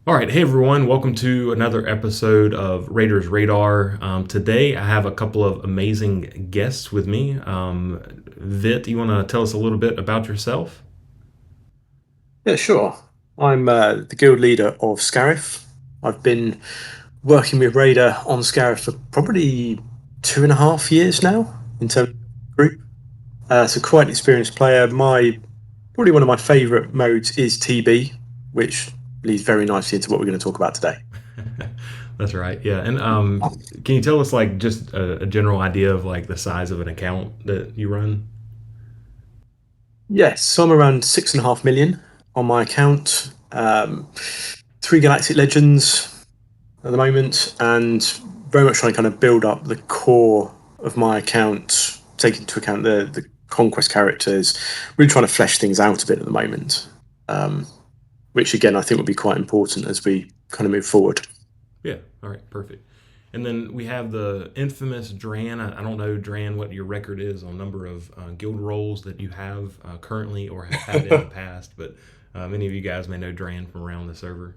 All right, hey everyone, welcome to another episode of Rader's Radar. Today I have a couple of amazing guests with me. Vit, you want to tell us a little bit about yourself? Yeah, sure. I'm the guild leader of Scarif. I've been working with Rader on Scarif for probably 2.5 years now in terms of group. So quite an experienced player. My Probably one of my favourite modes is TB, which leads very nicely into what we're going to talk about today. That's right, yeah. And can you tell us like just a general idea of like the size of an account that you run? Yes, so I'm around 6.5 million on my account. 3 Galactic Legends at the moment, and very much trying to kind of build up the core of my account, taking into account the conquest characters, really trying to flesh things out a bit at the moment, um, which again I think will be quite important as we kind of move forward. Yeah, all right, perfect. And then we have the infamous Dran. I don't know, Dran, what your record is on number of guild roles that you have currently or have had in the past, but many of you guys may know Dran from around the server.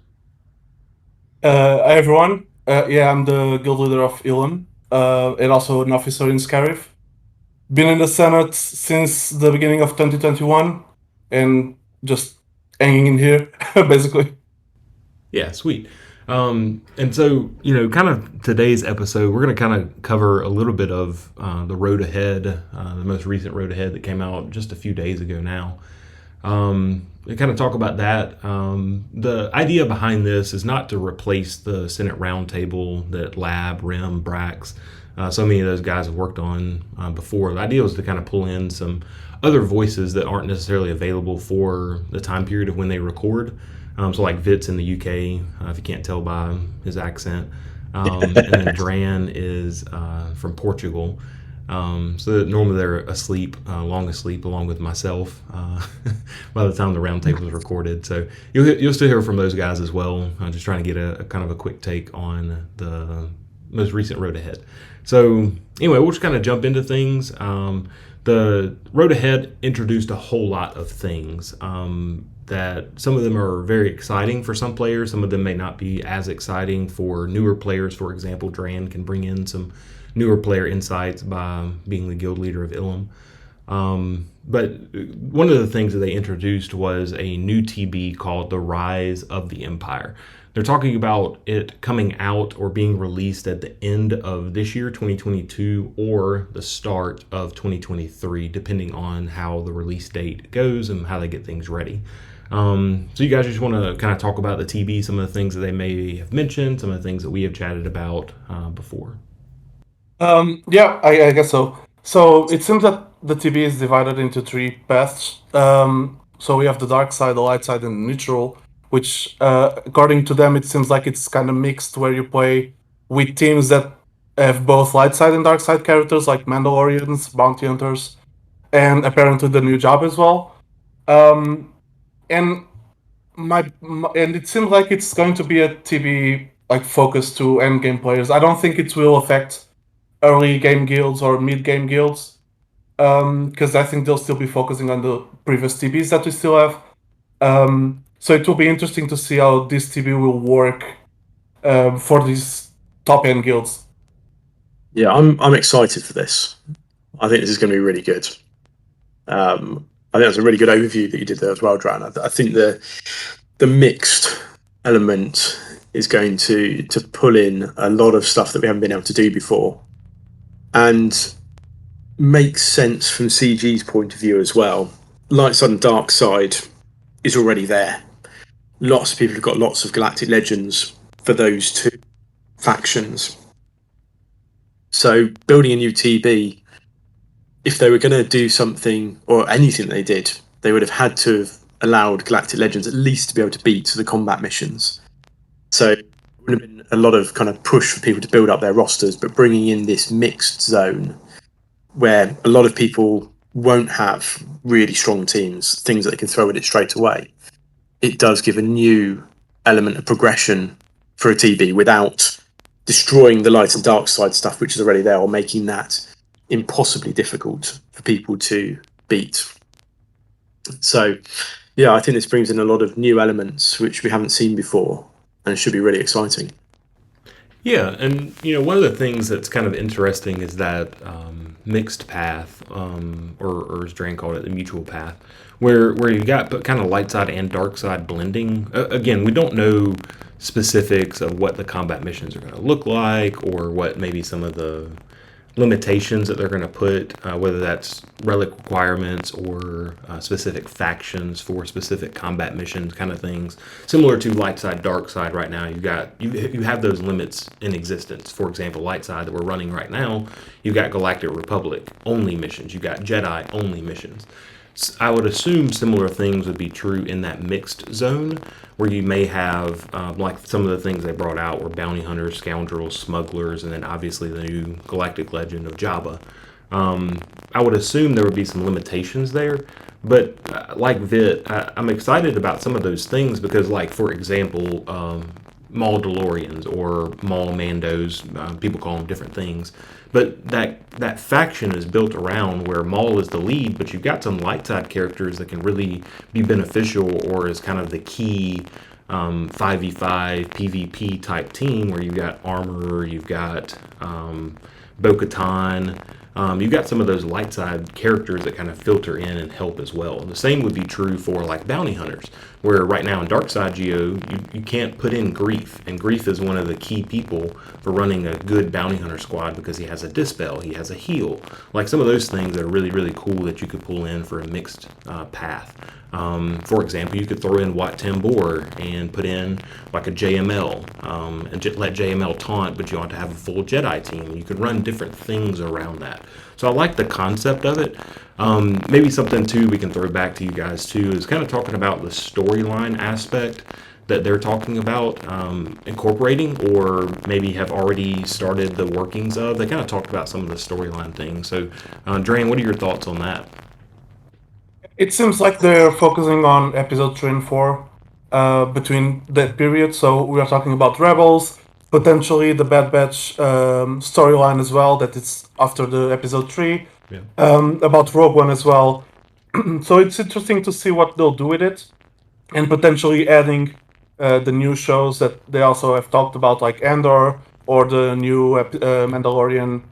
Hi everyone. Yeah, I'm the guild leader of Ilum, and also an officer in Scarif. Been in the Senate since the beginning of 2021, and just hanging in here, basically. Yeah, sweet. And so, kind of today's episode, we're going to kind of cover a little bit of the road ahead, the most recent road ahead that came out just a few days ago now. We kind of talk about that. The idea behind this is not to replace the Senate Roundtable that Lab, Rim, Brax, so many of those guys have worked on before. The idea was to kind of pull in some other voices that aren't necessarily available for the time period of when they record. So like Vit's in the UK, if you can't tell by his accent, and then Dran is from Portugal. So normally they're asleep, long asleep, along with myself by the time the roundtable is recorded. So you'll still hear from those guys as well. Just trying to get a kind of a quick take on the most recent road ahead. So anyway, we'll just kind of jump into things. The road ahead introduced a whole lot of things. That some of them are very exciting for some players. Some of them may not be as exciting for newer players. For example, Dran can bring in some newer player insights by being the guild leader of Ilum. But one of the things that they introduced was a new TB called The Rise of the Empire. They're talking about it coming out or being released at the end of this year, 2022, or the start of 2023, depending on how the release date goes and how they get things ready. So you guys just want to kind of talk about the TB, some of the things that they may have mentioned, some of the things that we have chatted about before. Yeah, I guess so. So it seems that the TB is divided into three paths. So we have the dark side, the light side, and the neutral, which, according to them, it seems like it's kind of mixed, where you play with teams that have both light side and dark side characters, like Mandalorians, bounty hunters, and apparently the new job as well. Um, and and it seems like it's going to be a TB like focused to end game players. I don't think it will affect early game guilds or mid game guilds, because I think they'll still be focusing on the previous TBs that we still have. So it will be interesting to see how this TB will work for these top end guilds. Yeah, I'm excited for this. I think this is going to be really good. I think that's a really good overview that you did there as well, Dran. I think the mixed element is going to pull in a lot of stuff that we haven't been able to do before, and makes sense from CG's point of view as well. Light side and dark side is already there. Lots of people have got lots of Galactic Legends for those two factions. So building a new TB, if they were going to do something or anything they did, they would have had to have allowed Galactic Legends at least to be able to beat the combat missions. So it would have been a lot of kind of push for people to build up their rosters, but bringing in this mixed zone where a lot of people won't have really strong teams, things that they can throw at it straight away, it does give a new element of progression for a TB without destroying the light and dark side stuff, which is already there, or making that impossibly difficult for people to beat. So, yeah, I think this brings in a lot of new elements which we haven't seen before, and it should be really exciting. Yeah, and one of the things that's kind of interesting is that mixed path, or as Dran called it, the mutual path, where you got kind of light side and dark side blending. Again, we don't know specifics of what the combat missions are going to look like, or what maybe some of the limitations that they're going to put, whether that's relic requirements or specific factions for specific combat missions, kind of things. Similar to light side, dark side. Right now, you have those limits in existence. For example, light side that we're running right now, you've got Galactic Republic only missions. You've got Jedi only missions. I would assume similar things would be true in that mixed zone, where you may have, like some of the things they brought out were bounty hunters, scoundrels, smugglers, and then obviously the new Galactic Legend of Jabba. I would assume there would be some limitations there, but like Vit, I'm excited about some of those things because, like, for example, Maul DeLoreans or Maul Mandos, people call them different things. But that faction is built around where Maul is the lead, but you've got some light side characters that can really be beneficial or is kind of the key 5v5 PvP type team where you've got Armor, you've got Bo-Katan, you've got some of those light side characters that kind of filter in and help as well. The same would be true for like bounty hunters, where right now in Dark Side Geo, you can't put in Grief, and Grief is one of the key people for running a good bounty hunter squad because he has a dispel, he has a heal, like some of those things that are really, really cool that you could pull in for a mixed path. For example, you could throw in Wat Tambor and put in like a JML and let JML taunt, but you ought to have a full Jedi team. You could run different things around that. So I like the concept of it. Maybe something too we can throw back to you guys too is kind of talking about the storyline aspect that they're talking about incorporating, or maybe have already started the workings of. They kind of talked about some of the storyline things. So, Dran, what are your thoughts on that? It seems like they're focusing on episode 3 and 4 between that period. So we are talking about Rebels, potentially the Bad Batch storyline as well, that it's after the episode 3, Yeah. about Rogue One as well. So it's interesting to see what they'll do with it, and potentially adding the new shows that they also have talked about, like Andor or the new Mandalorian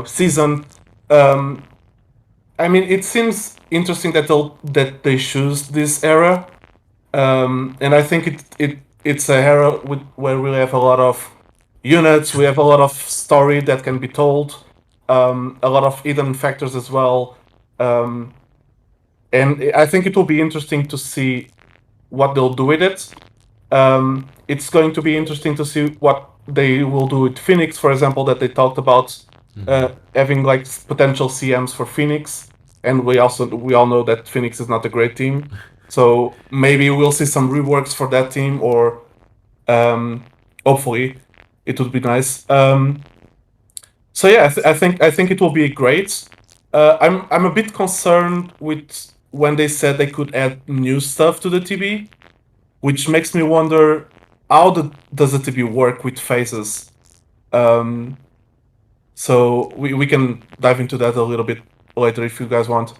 season. I mean, it seems interesting that they choose this era, and I think it's a era where we have a lot of units, we have a lot of story that can be told, a lot of hidden factors as well, and I think it will be interesting to see what they'll do with it. It's going to be interesting to see what they will do with Phoenix, for example, that they talked about having like potential CMs for Phoenix, and we all know that Phoenix is not a great team, so maybe we'll see some reworks for that team, or hopefully it would be nice. So yeah, I think it will be great. I'm a bit concerned with when they said they could add new stuff to the TB, which makes me wonder how does the TB work with phases. So we can dive into that a little bit later if you guys want.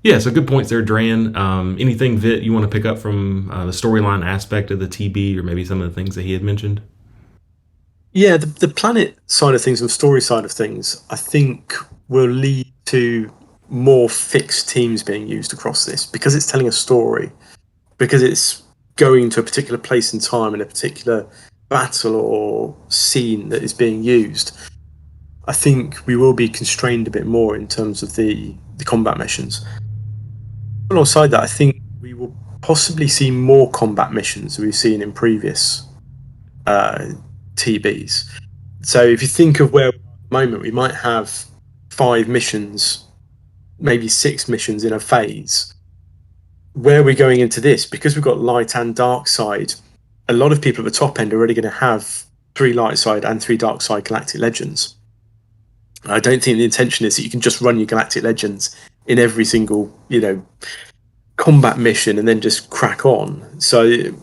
Yeah, so good points there, Dran. Anything, Vit, you want to pick up from the storyline aspect of the TB, or maybe some of the things that he had mentioned? Yeah, the planet side of things and story side of things, I think, will lead to more fixed teams being used across this because it's telling a story, because it's going to a particular place in time in a particular battle or scene that is being used. I think we will be constrained a bit more in terms of the combat missions. Alongside that, I think we will possibly see more combat missions we've seen in previous TBs. So if you think of where we're at the moment, we might have 5 missions, maybe 6 missions in a phase. Where we're going into this, because we've got light and dark side, a lot of people at the top end are already going to have 3 light side and 3 dark side Galactic Legends. I don't think the intention is that you can just run your Galactic Legends in every single, combat mission and then just crack on. So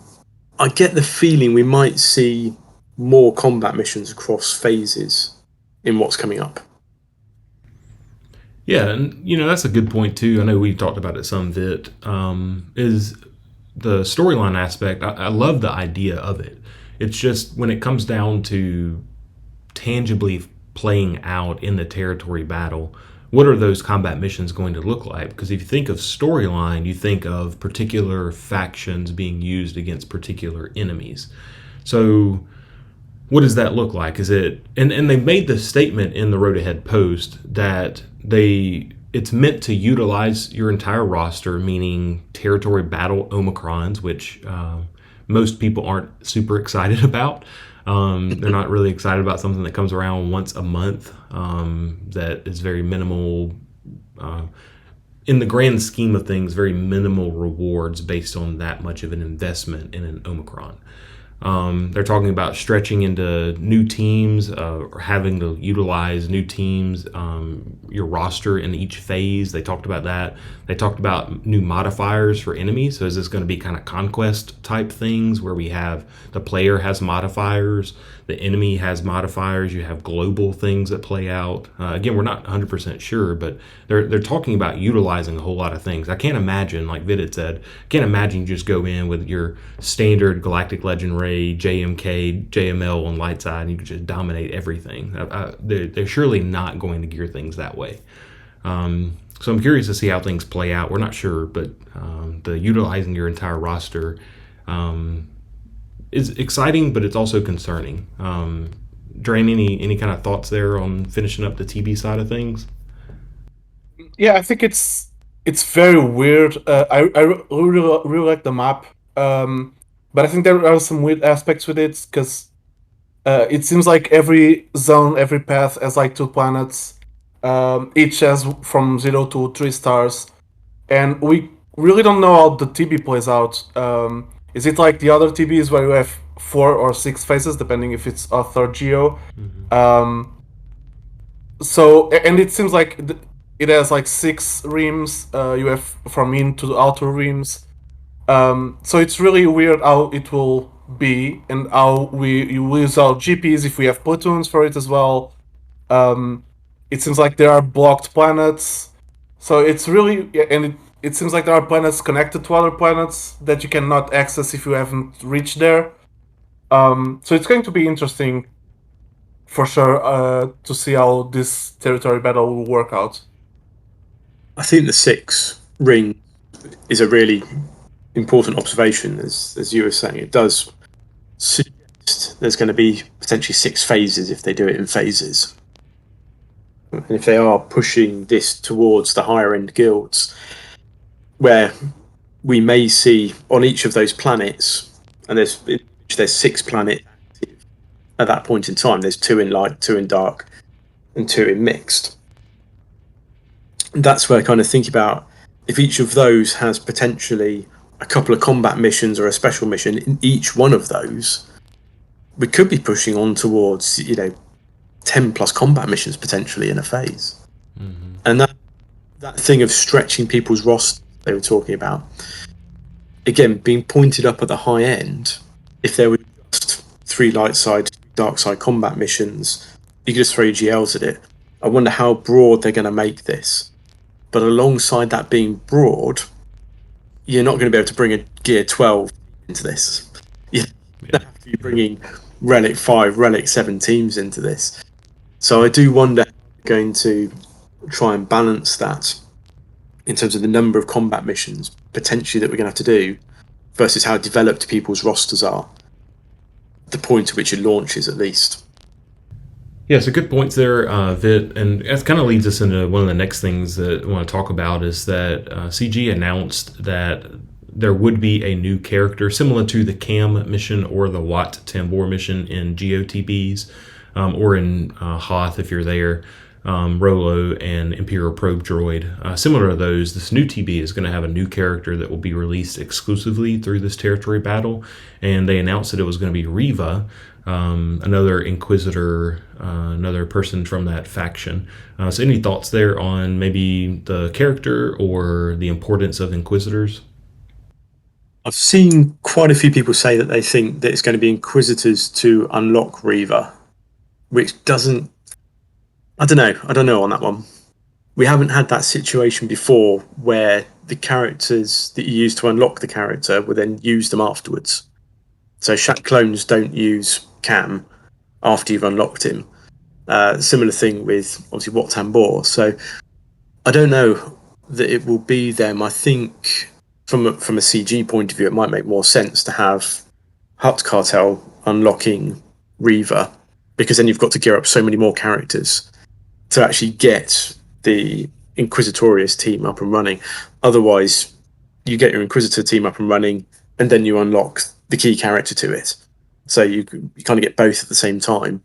I get the feeling we might see more combat missions across phases in what's coming up. Yeah, and that's a good point too. I know we talked about it some, Vit. Is the storyline aspect, I love the idea of it. It's just when it comes down to tangibly playing out in the territory battle, what are those combat missions going to look like? Because if you think of storyline, you think of particular factions being used against particular enemies. So what does that look like? Is it and they made the statement in the Road Ahead post that it's meant to utilize your entire roster, meaning territory battle Omicrons, which most people aren't super excited about. They're not really excited about something that comes around once a month, that is very minimal, in the grand scheme of things, very minimal rewards based on that much of an investment in an Omicron. They're talking about stretching into new teams, or having to utilize new teams, your roster in each phase. They talked about that. They talked about new modifiers for enemies. So is this going to be kind of conquest type things where we have the player has modifiers, the enemy has modifiers, you have global things that play out. Again, we're not 100% sure, but they're talking about utilizing a whole lot of things. I can't imagine, like Vid had said, can't imagine you just go in with your standard Galactic Legend Ray, JMK, JML on light side, and you can just dominate everything. They're surely not going to gear things that way. So I'm curious to see how things play out. We're not sure, but the utilizing your entire roster is exciting, but it's also concerning. Drain, any kind of thoughts there on finishing up the TB side of things? Yeah, I think it's very weird. I really like the map, but I think there are some weird aspects with it because it seems like every zone, every path has like 2 planets. Each has from 0 to 3 stars, and we really don't know how the TB plays out. Is it like the other TBs where you have 4 or 6 phases, depending if it's a third geo? So, and it seems like it has like 6 rims. You have from in to the outer rims. So it's really weird how it will be and how you use our GPs if we have platoons for it as well. It seems like there are blocked planets. So it's really, and it seems like there are planets connected to other planets that you cannot access if you haven't reached there. So it's going to be interesting for sure to see how this territory battle will work out. I think the 6 ring is a really important observation, as you were saying. It does suggest there's going to be potentially 6 phases if they do it in phases. And if they are pushing this towards the higher end guilds, where we may see on each of those planets, and there's 6 planets active at that point in time. There's 2 in light, 2 in dark, and 2 in mixed. That's where I kind of think about if each of those has potentially a couple of combat missions or a special mission in each one of those, we could be pushing on towards 10 plus combat missions potentially in a phase. And that thing of stretching people's roster they were talking about, again, being pointed up at the high end, if there were just 3 light side, dark side combat missions, you could just throw GLs at it. I wonder how broad they're going to make this. But alongside that being broad, you're not going to be able to bring a Gear 12 into this. You have to be bringing Relic 5, Relic 7 teams into this. So I do wonder how they're going to try and balance that in terms of the number of combat missions potentially that we're going to have to do versus how developed people's rosters are. The point at which it launches, at least. Yeah, so good points there, Vit, and that kind of leads us into one of the next things that I want to talk about is that CG announced that there would be a new character similar to the Cam mission or the Wat Tambor mission in GOTBs, or in Hoth if you're there, Rolo and Imperial Probe Droid. Similar to those, this new TB is going to have a new character that will be released exclusively through this territory battle, and they announced that it was going to be Riva, another Inquisitor, another person from that faction. So any thoughts there on maybe the character or the importance of Inquisitors? I've seen quite a few people say that they think that it's going to be Inquisitors to unlock Riva, which doesn't... I don't know on that one. we haven't had that situation before where the characters that you use to unlock the character will then use them afterwards. So Shaq clones don't use Cam after you've unlocked him. Similar thing with obviously Wat Tambor. So I don't know that it will be them. I think from a CG point of view, it might make more sense to have Hut Cartel unlocking Reaver, because then you've got to gear up so many more characters to actually get the Inquisitorious team up and running. Otherwise, you get your Inquisitor team up and running, and then you unlock the key character to it. So you kind of get both at the same time,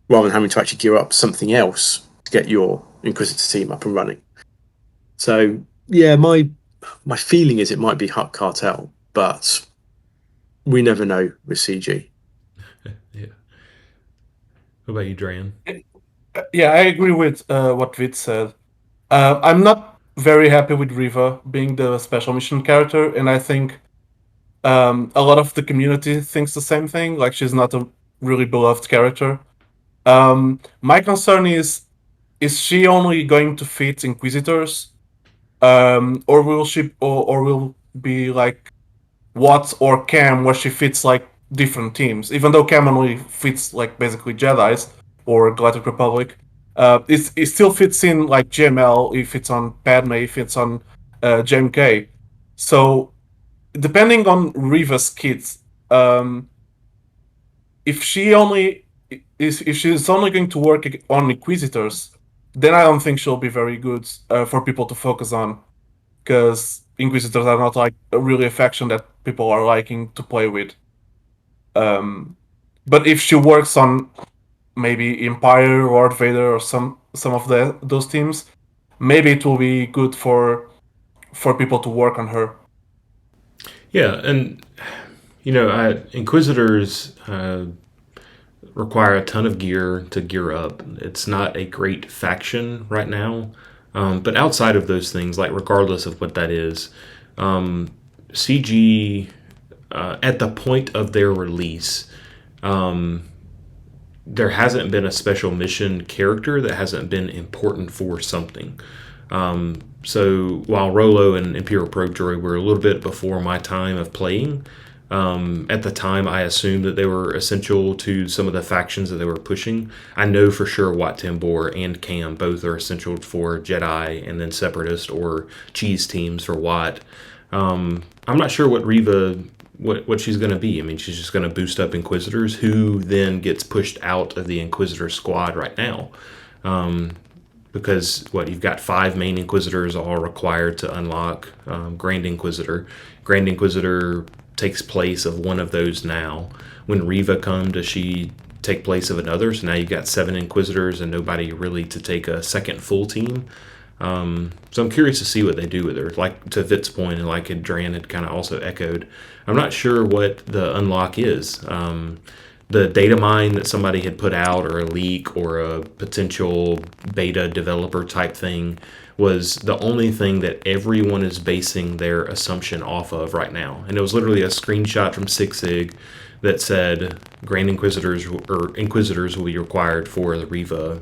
rather than having to actually gear up something else to get your Inquisitor team up and running. So yeah, my feeling is it might be Hut Cartel, but we never know with CG. Yeah. What about you, Dhraan? Yeah, I agree with what Vit said. I'm not very happy with Riva being the special mission character, and I think a lot of the community thinks the same thing. Like, she's not a really beloved character. My concern is she only going to fit Inquisitors, or will she, or will be like Wat or Cam, where she fits like different teams? Even though Cam only fits like basically Jedi's or Galactic Republic, it still fits in like JML. If it's on Padme, if it's on JMK. So depending on Riva's kits, if she only if she's only going to work on Inquisitors, then I don't think she'll be very good for people to focus on, because Inquisitors are not like really a faction that people are liking to play with. But if she works on maybe Empire or Vader or some of those teams, maybe it will be good for people to work on her. Yeah, and Inquisitors require a ton of gear to gear up. It's not a great faction right now. But outside of those things, like regardless of what that is, CG at the point of their release, there hasn't been a special mission character that hasn't been important for something. So while Rolo and Imperial Probe Droid were a little bit before my time of playing, at the time I assumed that they were essential to some of the factions that they were pushing. I know for sure Wat Tambor and Cam both are essential for Jedi and then Separatist or cheese teams for Wat. I'm not sure what Riva, what she's going to be. I mean, she's just going to boost up Inquisitors, who then gets pushed out of the Inquisitor squad right now. Because you've got 5 main Inquisitors all required to unlock Grand Inquisitor. Grand Inquisitor takes place of one of those now. When Riva comes, does she take place of another? So now you've got 7 Inquisitors and nobody really to take a second full team. So I'm curious to see what they do with her. Like to Vit's point, and like Dhraan had kind of also echoed, I'm not sure what the unlock is. The data mine that somebody had put out, or a leak, or a potential beta developer type thing, was the only thing that everyone is basing their assumption off of right now. And it was literally a screenshot from SigSig that said Grand Inquisitors or Inquisitors will be required for the Riva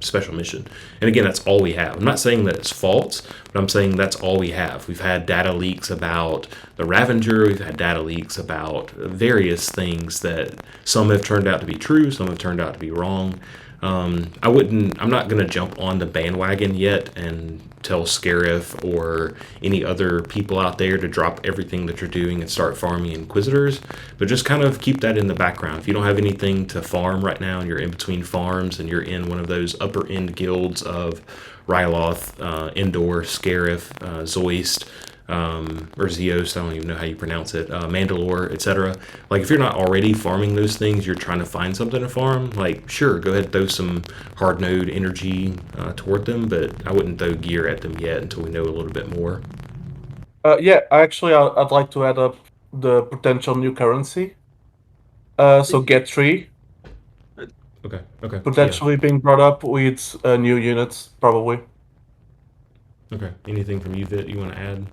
special mission. And again, that's all we have. I'm not saying that it's false, but I'm saying that's all we have. We've had data leaks about the Ravager. We've had data leaks about various things that some have turned out to be true, some have turned out to be wrong. I'm not going to jump on the bandwagon yet and tell Scarif or any other people out there to drop everything that you're doing and start farming Inquisitors, but just kind of keep that in the background. If you don't have anything to farm right now and you're in between farms and you're in one of those upper end guilds of Ryloth, Endor, Scarif, Zoist, or Zeos, I don't even know how you pronounce it, Mandalore, etc. Like, if you're not already farming those things, you're trying to find something to farm, like, sure, go ahead and throw some hard node energy toward them, but I wouldn't throw gear at them yet until we know a little bit more. Yeah, actually, I'd like to add up the potential new currency. So Get 3. Okay. Potentially being brought up with new units, probably. Okay. Anything from you that you want to add?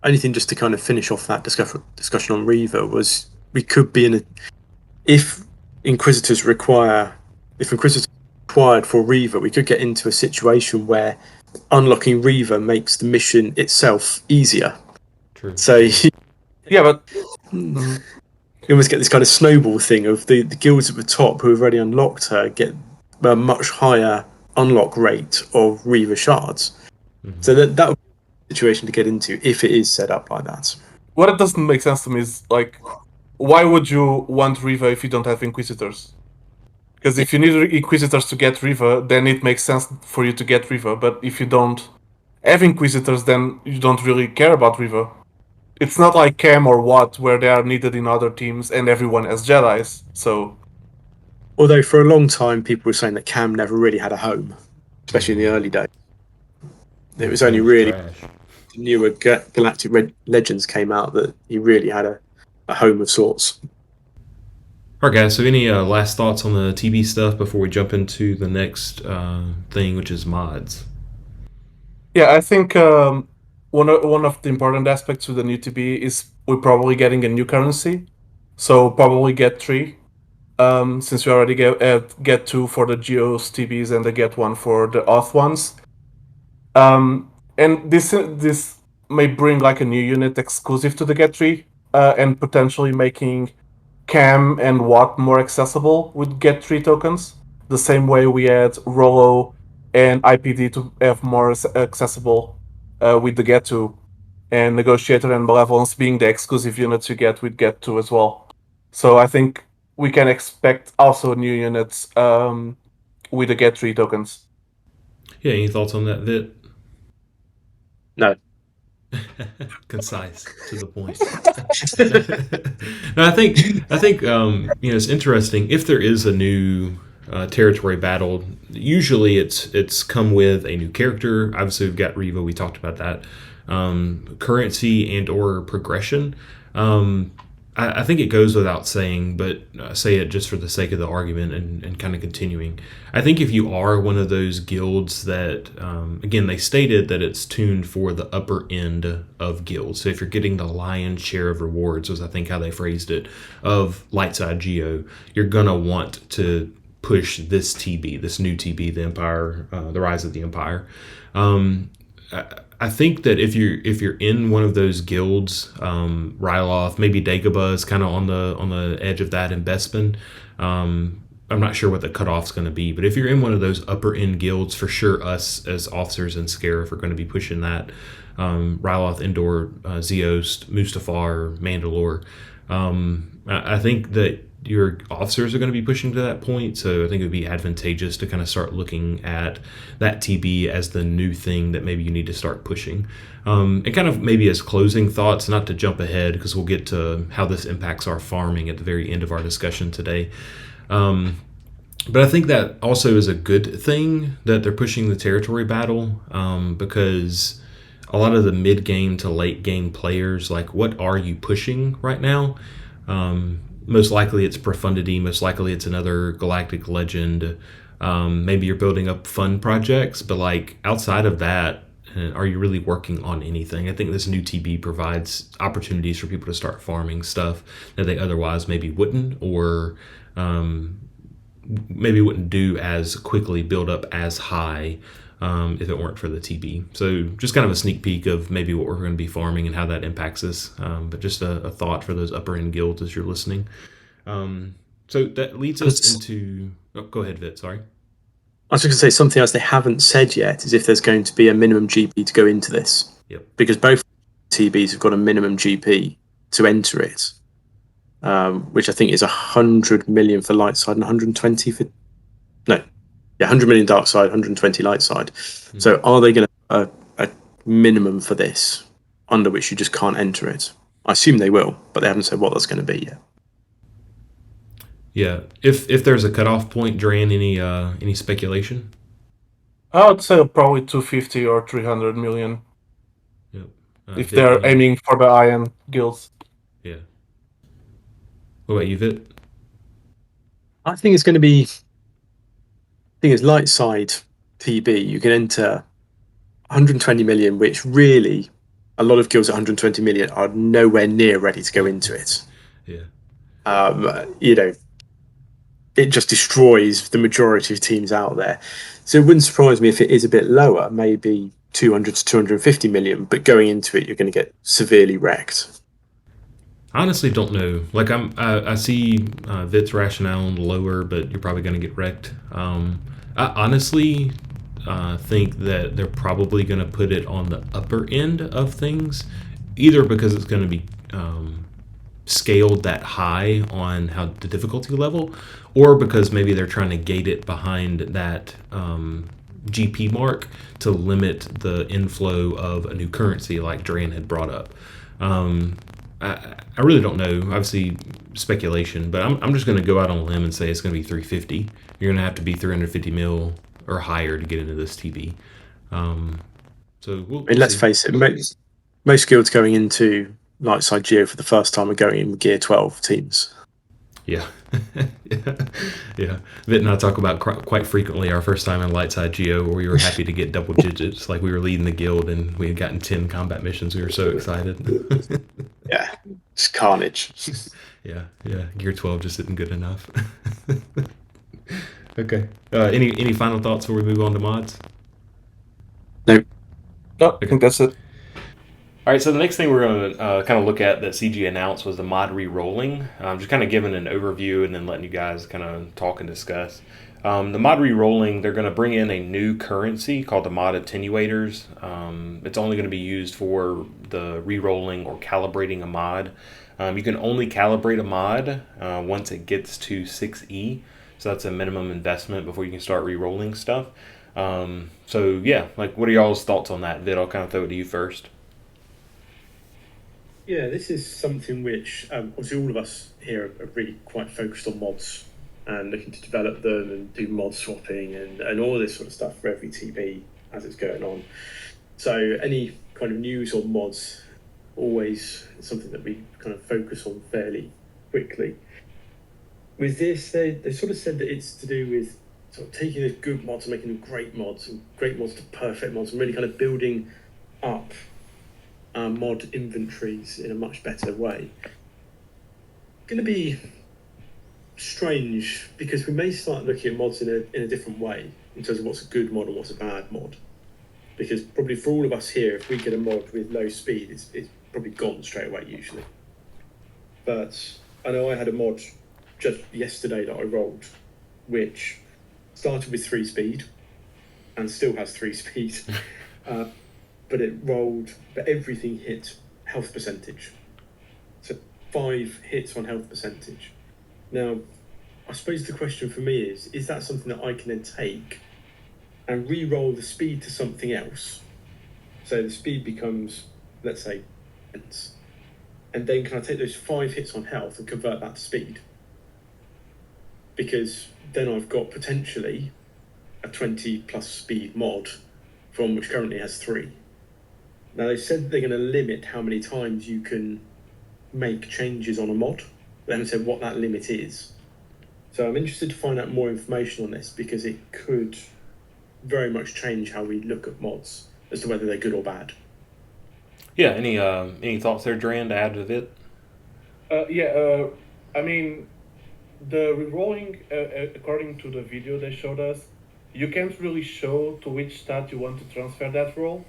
Anything just to kind of finish off that discussion on Reaver was, we could be in a, if Inquisitors required for Reaver, we could get into a situation where unlocking Reaver makes the mission itself easier. True. So Yeah, but you almost get this kind of snowball thing of the guilds at the top who have already unlocked her get a much higher unlock rate of Reaver shards. Mhm. So that would be a situation to get into if it is set up like that. what it doesn't make sense to me is, like, why would you want Riva if you don't have Inquisitors? Because if you need Inquisitors to get Riva, then it makes sense for you to get Riva. But if you don't have Inquisitors, then you don't really care about Riva. It's not like Cam or Watt, where they are needed in other teams and everyone has Jedis. So Although for a long time people were saying that Cam never really had a home, especially in the early days. It was only really Trash. newer Galactic Legends came out that he really had a home of sorts. All right, guys. So, any last thoughts on the TB stuff before we jump into the next thing, which is mods? yeah, I think one of the important aspects to the new TB is we're probably getting a new currency. So probably get 3. Since we already get 2 for the Geos TBs and they get 1 for the Auth ones. And this may bring like a new unit exclusive to the Get 3, and potentially making Cam and Watt more accessible with Get 3 tokens. The same way we had Rollo and IPD to have more accessible with the Get 2, and Negotiator and Malevolence being the exclusive units you get with Get 2 as well. So I think we can expect also new units with the Get 3 tokens. Yeah, any thoughts on that, Vit? No. Concise, to the point. No, I think it's interesting if there is a new territory battle. Usually, it's come with a new character. Obviously, we've got Riva. We talked about that. Currency and or progression. I think it goes without saying, but say it just for the sake of the argument and kind of continuing. I think if you are one of those guilds that, again, they stated that it's tuned for the upper end of guilds. So if you're getting the lion's share of rewards, was I think how they phrased it, of Lightside Geo, you're going to want to push this TB, this new TB, the Empire, the Rise of the Empire. I think that if you're in one of those guilds, Ryloth, maybe Dagobah is kind of on the edge of that, and Bespin. I'm not sure what the cutoff's going to be, but if you're in one of those upper end guilds, for sure, us as officers and Scarif are going to be pushing that. Ryloth, Endor, Zeost, Mustafar, Mandalore. I think that your officers are going to be pushing to that point, so I think it would be advantageous to kind of start looking at that TB as the new thing that maybe you need to start pushing. And kind of maybe as closing thoughts, not to jump ahead because we'll get to how this impacts our farming at the very end of our discussion today. But I think that also is a good thing that they're pushing the territory battle, because a lot of the mid-game to late-game players, like, what are you pushing right now? Most likely it's Profundity. Most likely it's another Galactic Legend. Maybe you're building up fun projects, but like outside of that, are you really working on anything? I think this new TB provides opportunities for people to start farming stuff that they otherwise maybe wouldn't, or maybe wouldn't do as quickly, build up as high, if it weren't for the TB. So just kind of a sneak peek of maybe what we're going to be farming and how that impacts us. But just a thought for those upper end guilds as you're listening. So that leads us into... Oh, go ahead, Vit, sorry. I was just going to say something else they haven't said yet is if there's going to be a minimum GP to go into this. Yep. Because both TBs have got a minimum GP to enter it, which I think is 100 million for light side and 120 for... No. Yeah, 100 million dark side, 120 light side. So are they going to a minimum for this under which you just can't enter it? I assume they will, but they haven't said what that's going to be yet. Yeah. If there's a cutoff point, Dhraan, any speculation? I would say probably 250 or 300 million. Yep. If they're aiming for the Iron guilds. Yeah. What about you, Vit? I think it's going to be... thing is, light side TB, you can enter 120 million, which really a lot of guilds at 120 million are nowhere near ready to go into it. Yeah. it just destroys the majority of teams out there. So it wouldn't surprise me if it is a bit lower, maybe 200 to 250 million, but going into it, you're going to get severely wrecked. I honestly don't know. Like I see Vit's rationale on the lower, but you're probably going to get wrecked. I honestly think that they're probably going to put it on the upper end of things, either because it's going to be scaled that high on how the difficulty level, or because maybe they're trying to gate it behind that GP mark to limit the inflow of a new currency, like Dhraan had brought up. I really don't know. Obviously, speculation, but I'm just going to go out on a limb and say it's going to be 350. You're going to have to be 350 mil or higher to get into this TV. So we'll let's see. face it, most guilds going into light side Geo for the first time are going in with Gear 12 teams. Yeah. Yeah. Vit and I talk about quite frequently our first time in light side Geo, where we were happy to get double digits. Like we were leading the guild and we had gotten 10 combat missions. We were so excited. Yeah, it's carnage. Yeah. Gear 12 just isn't good enough. Okay. Any final thoughts before we move on to mods? Nope. No, I think that's it. All right, so the next thing we're going to kind of look at that CG announced was the mod re-rolling. Just kind of giving an overview and then letting you guys kind of talk and discuss. The mod re-rolling, they're going to bring in a new currency called the mod attenuators. It's only going to be used for the re-rolling or calibrating a mod. You can only calibrate a mod once it gets to 6E. So that's a minimum investment before you can start re-rolling stuff. So yeah, like what are y'all's thoughts on that? Vid, I'll kind of throw it to you first. Yeah, this is something which obviously all of us here are really quite focused on mods and looking to develop them and do mod swapping and all this sort of stuff for every TB as it's going on. So any kind of news or mods always something that we kind of focus on fairly quickly. With this, they sort of said that it's to do with sort of taking those good mods and making them great mods to perfect mods and really kind of building up mod inventories in a much better way. Going to be strange because we may start looking at mods in a different way in terms of what's a good mod and what's a bad mod. Because probably for all of us here, if we get a mod with low speed, it's probably gone straight away usually. But I know I had a mod just yesterday that I rolled, which started with 3 speed and still has 3 speed. But everything hit health percentage. So 5 hits on health percentage. Now, I suppose the question for me is that something that I can then take and re-roll the speed to something else? So the speed becomes, let's say, and then can I take those 5 hits on health and convert that to speed? Because then I've got potentially a 20 plus speed mod from which currently has 3. Now, they said they're going to limit how many times you can make changes on a mod. They haven't said what that limit is. So I'm interested to find out more information on this because it could very much change how we look at mods as to whether they're good or bad. Yeah, any thoughts there, Dhraan, to add to it? I mean, the rerolling, according to the video they showed us, you can't really show to which stat you want to transfer that roll.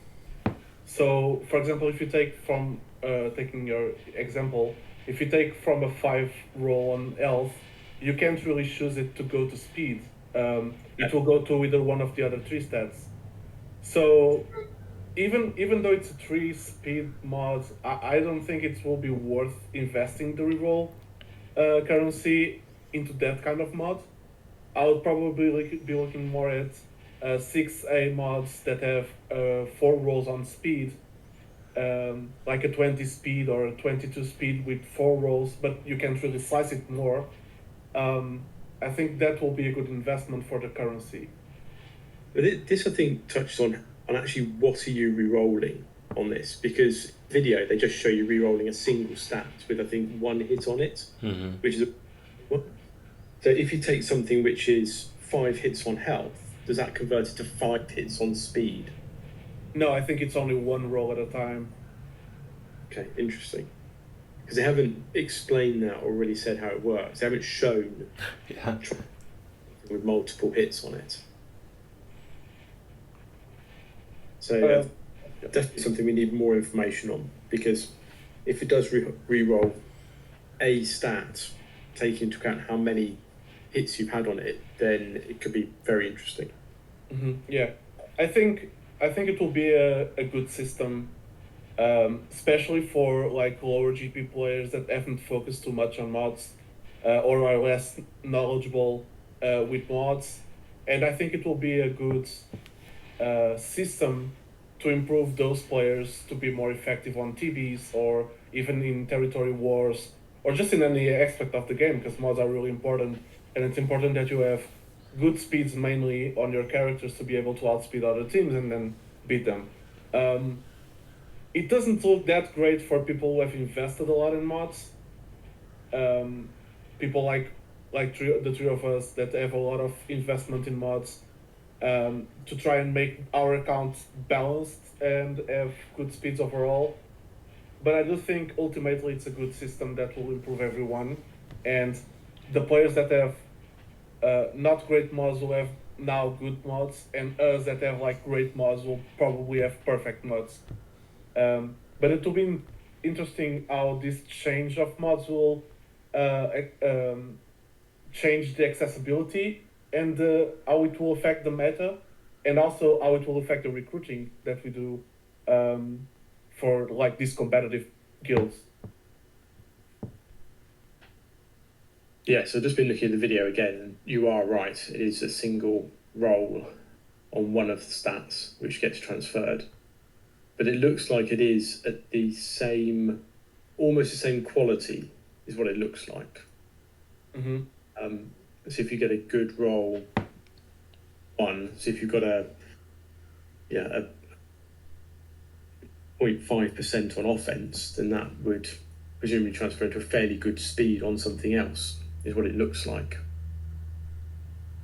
So, for example, if you take from, taking your example, if you take from a 5 roll on health, you can't really choose it to go to speed. It will go to either one of the other 3 stats. So, even though it's a 3 speed mod, I don't think it will be worth investing the reroll currency into that kind of mod. I would probably be looking more at 6A mods that have 4 rolls on speed, like a 20 speed or a 22 speed with 4 rolls, but you can't really slice it more. I think that will be a good investment for the currency. But this, I think, touches on actually what are you re-rolling on this, because video they just show you re-rolling a single stat with I think 1 hit on it, which is so if you take something which is 5 hits on health, does that convert it to 5 hits on speed? No, I think it's only 1 roll at a time. Okay, interesting. because they haven't explained that or really said how it works. They haven't shown Yeah. with multiple hits on it. So definitely something we need more information on, because if it does re-roll a stat, taking into account how many hits you've had on it, then it could be very interesting. Yeah, I think it will be a good system, especially for like lower GP players that haven't focused too much on mods, or are less knowledgeable with mods, and I think it will be a good system to improve those players to be more effective on TBs or even in territory wars or just in any aspect of the game, because mods are really important, and it's important that you have good speeds mainly on your characters to be able to outspeed other teams and then beat them. It doesn't look that great for people who have invested a lot in mods. People like the three of us that have a lot of investment in mods, to try and make our account balanced and have good speeds overall. But I do think ultimately it's a good system that will improve everyone, and the players that have not great mods will have now good mods, and us that have like great mods will probably have perfect mods. But it will be interesting how this change of mods will change the accessibility and how it will affect the meta, and also how it will affect the recruiting that we do for like these competitive guilds. Yeah, so just been looking at the video again, and you are right. It is a single roll on one of the stats which gets transferred. But it looks like it is at the same, almost the same quality is what it looks like. So if you get a good roll, so if you've got a 0.5% on offense, then that would presumably transfer into a fairly good speed on something else, is what it looks like.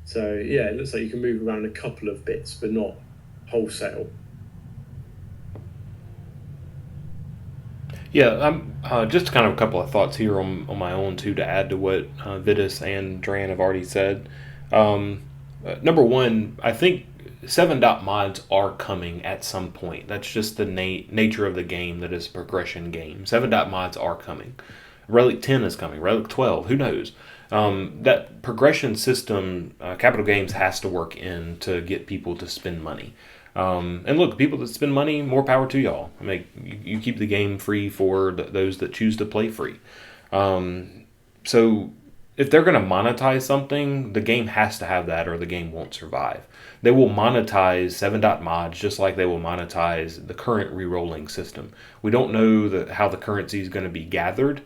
So yeah, it looks like you can move around a couple of bits, but not wholesale. Yeah, I'm just kind of a couple of thoughts here on my own too to add to what Vitess and Dhraan have already said. Number one, I think 7-mods are coming at some point. That's just the nature of the game, that is a progression game. 7-mods are coming. Relic 10 is coming. Relic 12, who knows? That progression system, Capital Games has to work in to get people to spend money. And look, people that spend money, more power to y'all. I mean, you keep the game free for those that choose to play free. So if they're going to monetize something, the game has to have that or the game won't survive. They will monetize 7-mods just like they will monetize the current re-rolling system. We don't know how the currency is going to be gathered.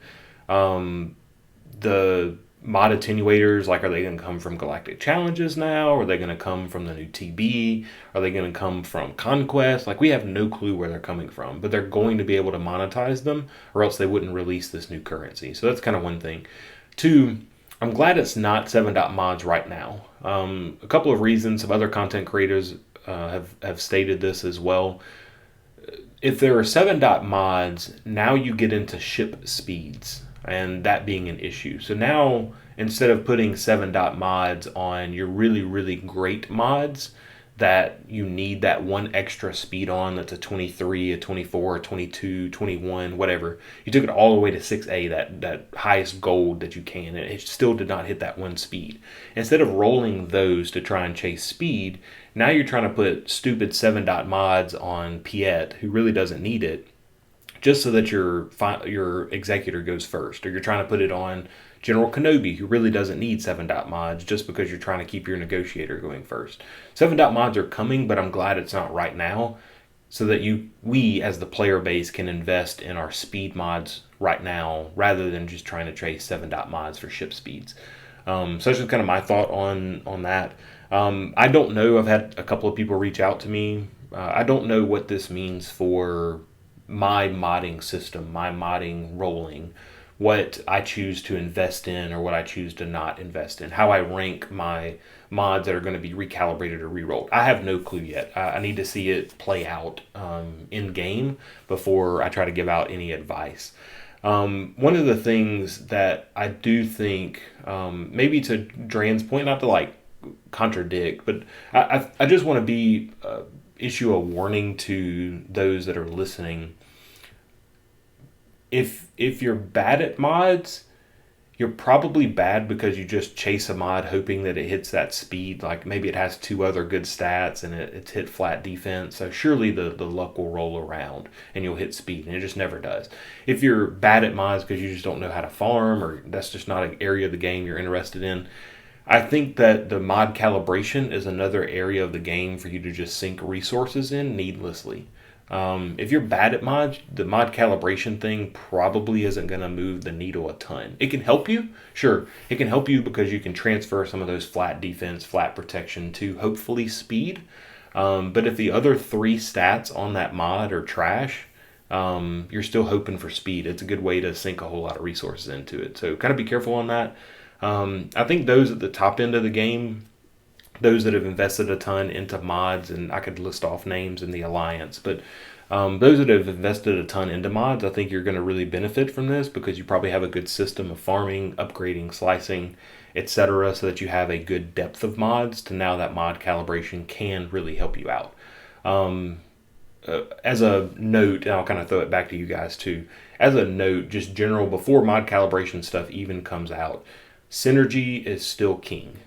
The mod attenuators, like, are they going to come from Galactic challenges now? Are they going to come from the new TB? Are they going to come from Conquest? Like, we have no clue where they're coming from, but they're going to be able to monetize them, or else they wouldn't release this new currency. So that's kind of one thing. Two, I'm glad it's not 7-mods right now. A couple of reasons. Some other content creators have stated this as well. If there are 7-mods, now you get into ship speeds, and that being an issue. So now, instead of putting 7-mods on your really, really great mods that you need that one extra speed on, that's a 23, a 24, a 22, 21, whatever, you took it all the way to 6A, that highest gold that you can, and it still did not hit that one speed. Instead of rolling those to try and chase speed, now you're trying to put stupid 7-mods on Piet, who really doesn't need it, just so that your executor goes first, or you're trying to put it on General Kenobi, who really doesn't need 7-mods, just because you're trying to keep your negotiator going first. 7-mods are coming, but I'm glad it's not right now, so that we as the player base can invest in our speed mods right now, rather than just trying to chase 7-mods for ship speeds. So that's just kind of my thought on that. I don't know. I've had a couple of people reach out to me. I don't know what this means for my modding system, my modding rolling, what I choose to invest in or what I choose to not invest in, how I rank my mods that are going to be recalibrated or rerolled. I have no clue yet. I need to see it play out in game before I try to give out any advice. One of the things that I do think, maybe to Dran's point, not to like contradict, but I just want to be issue a warning to those that are listening. If you're bad at mods, you're probably bad because you just chase a mod hoping that it hits that speed. Like maybe it has two other good stats and it's hit flat defense. So surely the luck will roll around and you'll hit speed, and it just never does. If you're bad at mods because you just don't know how to farm, or that's just not an area of the game you're interested in, I think that the mod calibration is another area of the game for you to just sink resources in needlessly. If you're bad at mods, the mod calibration thing probably isn't going to move the needle a ton. It can help you, sure. It can help you because you can transfer some of those flat defense, flat protection to hopefully speed. But if the other three stats on that mod are trash, you're still hoping for speed. It's a good way to sink a whole lot of resources into it. So kind of be careful on that. I think those at the top end of the game, those that have invested a ton into mods, and I could list off names in the Alliance, but those that have invested a ton into mods, I think you're going to really benefit from this because you probably have a good system of farming, upgrading, slicing, etc., so that you have a good depth of mods to now that mod calibration can really help you out. As a note, and I'll kind of throw it back to you guys too, as a note, just general, before mod calibration stuff even comes out, synergy is still king.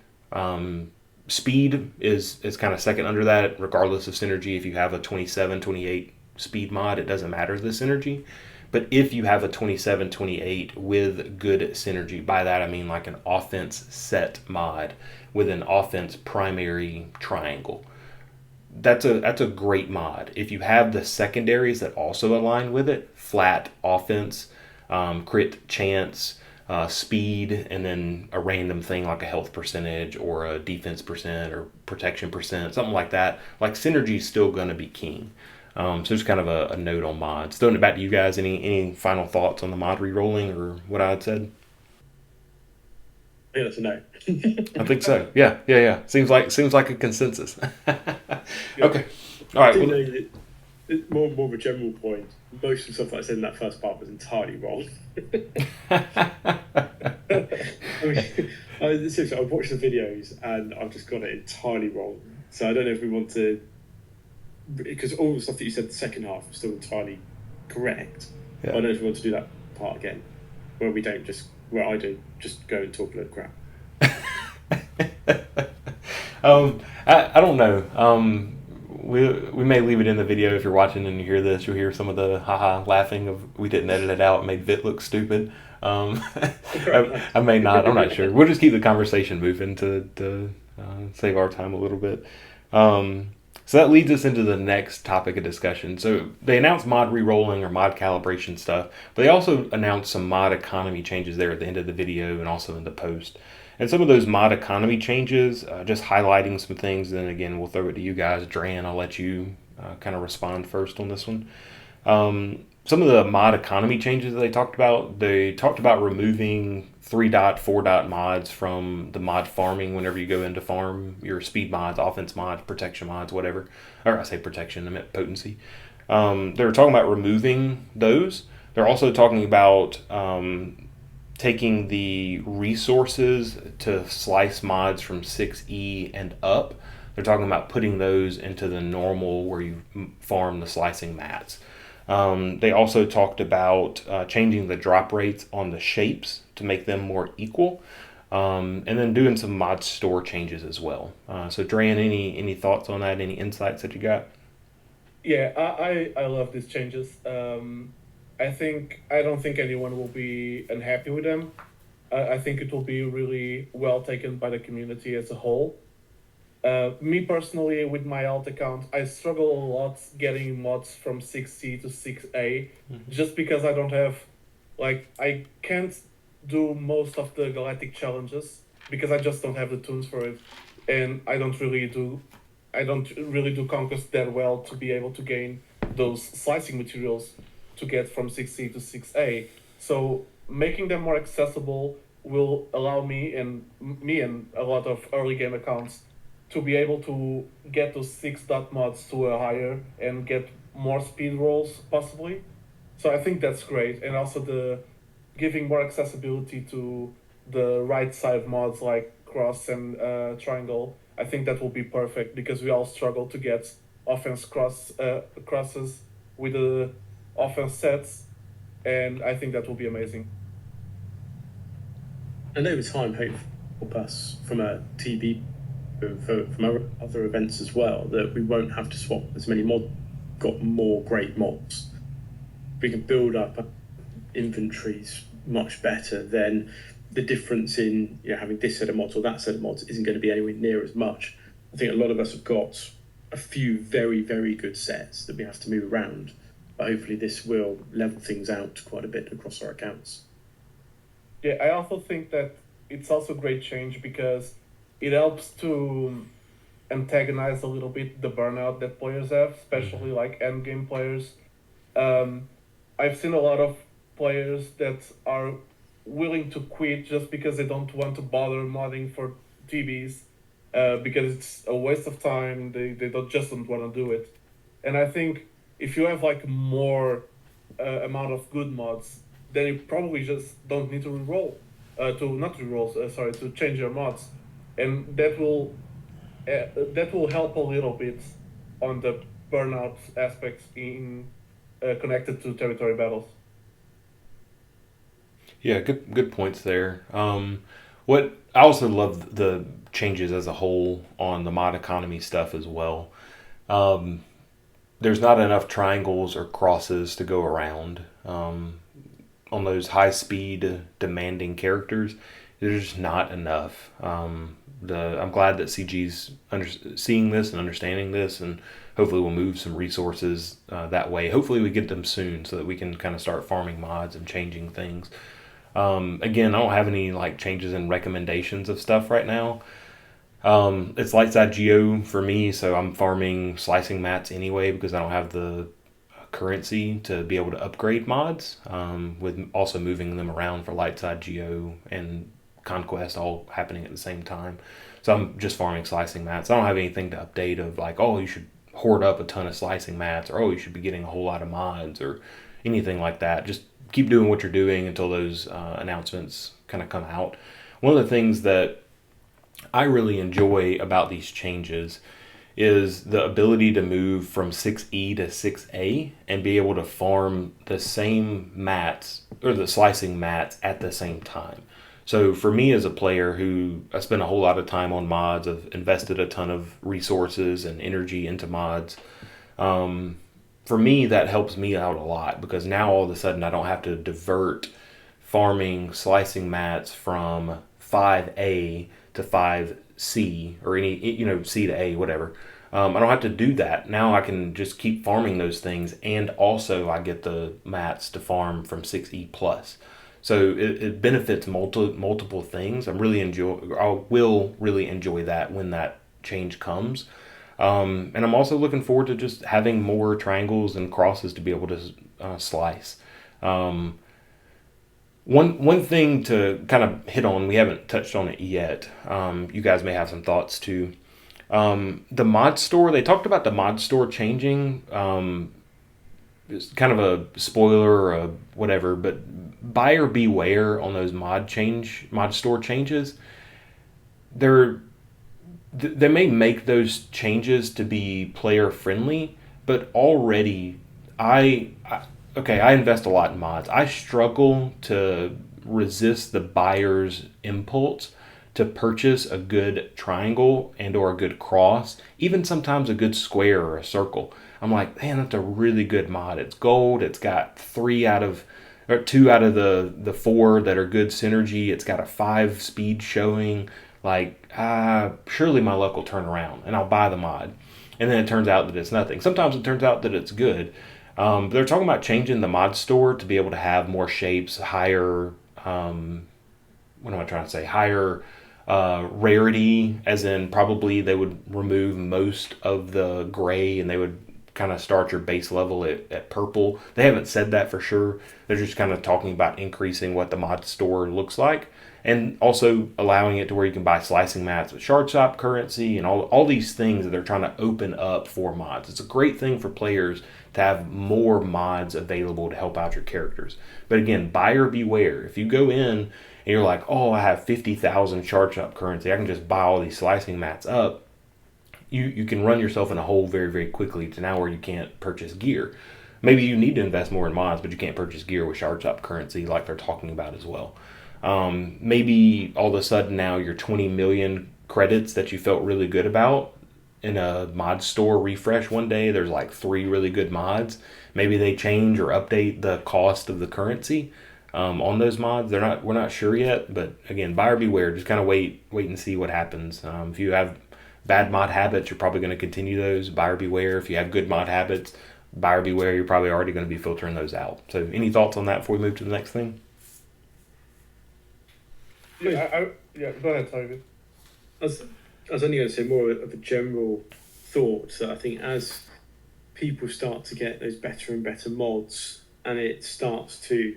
Speed is kind of second under that, regardless of synergy. If you have a 27, 28 speed mod, it doesn't matter the synergy. But if you have a 27, 28 with good synergy, by that I mean like an offense set mod with an offense primary triangle, that's a great mod. If you have the secondaries that also align with it, flat offense, crit chance, speed, and then a random thing like a health percentage or a defense percent or protection percent, something like that, like synergy is still going to be king. So just kind of a note on mods. Throwing it back to you guys, any final thoughts on the mod re-rolling or what I had said? I think that's a no. I think so. Yeah. Seems like a consensus. Okay. All right. More of a general point. Most of the stuff that I said in that first part was entirely wrong. Seriously, I've watched the videos and I've just got it entirely wrong. So I don't know if we want to, because all the stuff that you said the second half was still entirely correct. Yeah. I don't know if we want to do that part again, where we don't just, where I do, just go and talk a load of crap. I don't know. We may leave it in the video. If you're watching and you hear this, you'll hear some of the haha laughing of we didn't edit it out. It made Vit look stupid. I may not. I'm not sure. We'll just keep the conversation moving to save our time a little bit. So that leads us into the next topic of discussion. So they announced mod re-rolling or mod calibration stuff, but they also announced some mod economy changes there at the end of the video and also in the post. And some of those mod economy changes, just highlighting some things, then again, we'll throw it to you guys. Dran, I'll let you kind of respond first on this one. Some of the mod economy changes that they talked about removing 3 dot, 4 dot mods from the mod farming whenever you go into farm, your speed mods, offense mods, protection mods, whatever. Or I say protection, I meant potency. They're talking about removing those. They're also talking about taking the resources to slice mods from 6E and up. They're talking about putting those into the normal where you farm the slicing mats. They also talked about changing the drop rates on the shapes to make them more equal, and then doing some mod store changes as well. So Dran, any thoughts on that? Any insights that you got? Yeah, I love these changes. I don't think anyone will be unhappy with them. I think it will be really well taken by the community as a whole. Me personally, with my alt account, I struggle a lot getting mods from 6C to 6A, just because I don't have, I can't do most of the Galactic challenges because I just don't have the tools for it, and I don't really do conquest that well to be able to gain those slicing materials to get from 6C to 6A. So making them more accessible will allow me and a lot of early game accounts to be able to get those 6 dot mods to a higher and get more speed rolls possibly. So I think that's great, and also the giving more accessibility to the right side mods like cross and triangle. I think that will be perfect because we all struggle to get offense crosses with the offense sets, and I think that will be amazing. And over time, hopefully, help us from a TB from our other events as well, that we won't have to swap as many mods. Got more great mods. We can build up inventories much better. Then the difference in having this set of mods or that set of mods isn't going to be anywhere near as much. I think a lot of us have got a few very, very good sets that we have to move around, but hopefully this will level things out quite a bit across our accounts. Yeah, I also think that it's also a great change because it helps to antagonize a little bit the burnout that players have, especially like end game players. Um, I've seen a lot of players that are willing to quit just because they don't want to bother modding for TBs, because it's a waste of time. They don't want to do it. And I think if you have like more amount of good mods, then you probably just don't need to reroll, to not reroll, sorry, to change your mods, and that will help a little bit on the burnout aspects in connected to territory battles. Yeah, good points there. What I also love the changes as a whole on the mod economy stuff as well. Um, there's not enough triangles or crosses to go around. On those high speed demanding characters, there's just not enough. I'm glad that CG's seeing this and understanding this, and hopefully we'll move some resources that way. Hopefully we get them soon so that we can kind of start farming mods and changing things. Again, I don't have any like changes and recommendations of stuff right now. It's light side geo for me, so I'm farming slicing mats anyway because I don't have the currency to be able to upgrade mods. With also moving them around for light side geo and conquest all happening at the same time. So I'm just farming slicing mats. I don't have anything to update of like, oh, you should hoard up a ton of slicing mats, or oh, you should be getting a whole lot of mods, or anything like that. Just keep doing what you're doing until those announcements kind of come out. One of the things that I really enjoy about these changes is the ability to move from 6E to 6A and be able to farm the same mats or the slicing mats at the same time. So for me as a player who I spent a whole lot of time on mods, I've invested a ton of resources and energy into mods. For me, that helps me out a lot because now all of a sudden I don't have to divert farming slicing mats from 5A to 5C or C to A, whatever. I don't have to do that. Now I can just keep farming those things, and also I get the mats to farm from 6E plus. So it benefits multiple things. I will really enjoy that when that change comes. And I'm also looking forward to just having more triangles and crosses to be able to slice. Um, one thing to kind of hit on, we haven't touched on it yet. You guys may have some thoughts too. The mod store, they talked about the mod store changing. It's kind of a spoiler or a whatever, but buyer beware on those mod store changes. They're they may make those changes to be player friendly, but already I invest a lot in mods. I struggle to resist the buyer's impulse to purchase a good triangle and or a good cross, even sometimes a good square or a circle. I'm like, man, that's a really good mod. It's gold. It's got two out of the four that are good synergy. It's got a 5 speed showing. Like, surely my luck will turn around and I'll buy the mod. And then it turns out that it's nothing. Sometimes it turns out that it's good. They're talking about changing the mod store to be able to have more shapes, higher, what am I trying to say? Higher rarity, as in probably they would remove most of the gray and they would kind of start your base level at purple. They haven't said that for sure. They're just kind of talking about increasing what the mod store looks like. and also allowing it to where you can buy slicing mats with shard shop currency and all these things that they're trying to open up for mods. It's a great thing for players to have more mods available to help out your characters. But again, buyer beware. If you go in and you're like, oh, I have 50,000 shard shop currency, I can just buy all these slicing mats up, you can run yourself in a hole very, very quickly to now where you can't purchase gear. Maybe you need to invest more in mods, but you can't purchase gear with shard shop currency like they're talking about as well. Maybe all of a sudden now your 20 million credits that you felt really good about in a mod store refresh one day, there's like 3 really good mods. Maybe they change or update the cost of the currency on those mods. We're not sure yet, but again, buyer beware. Just kind of wait and see what happens. If you have bad mod habits, you're probably going to continue those. Buyer beware. If you have good mod habits, buyer beware. You're probably already going to be filtering those out. So, any thoughts on that before we move to the next thing? Yeah, go ahead, sorry. I was only going to say more of a general thought that I think as people start to get those better and better mods, and it starts to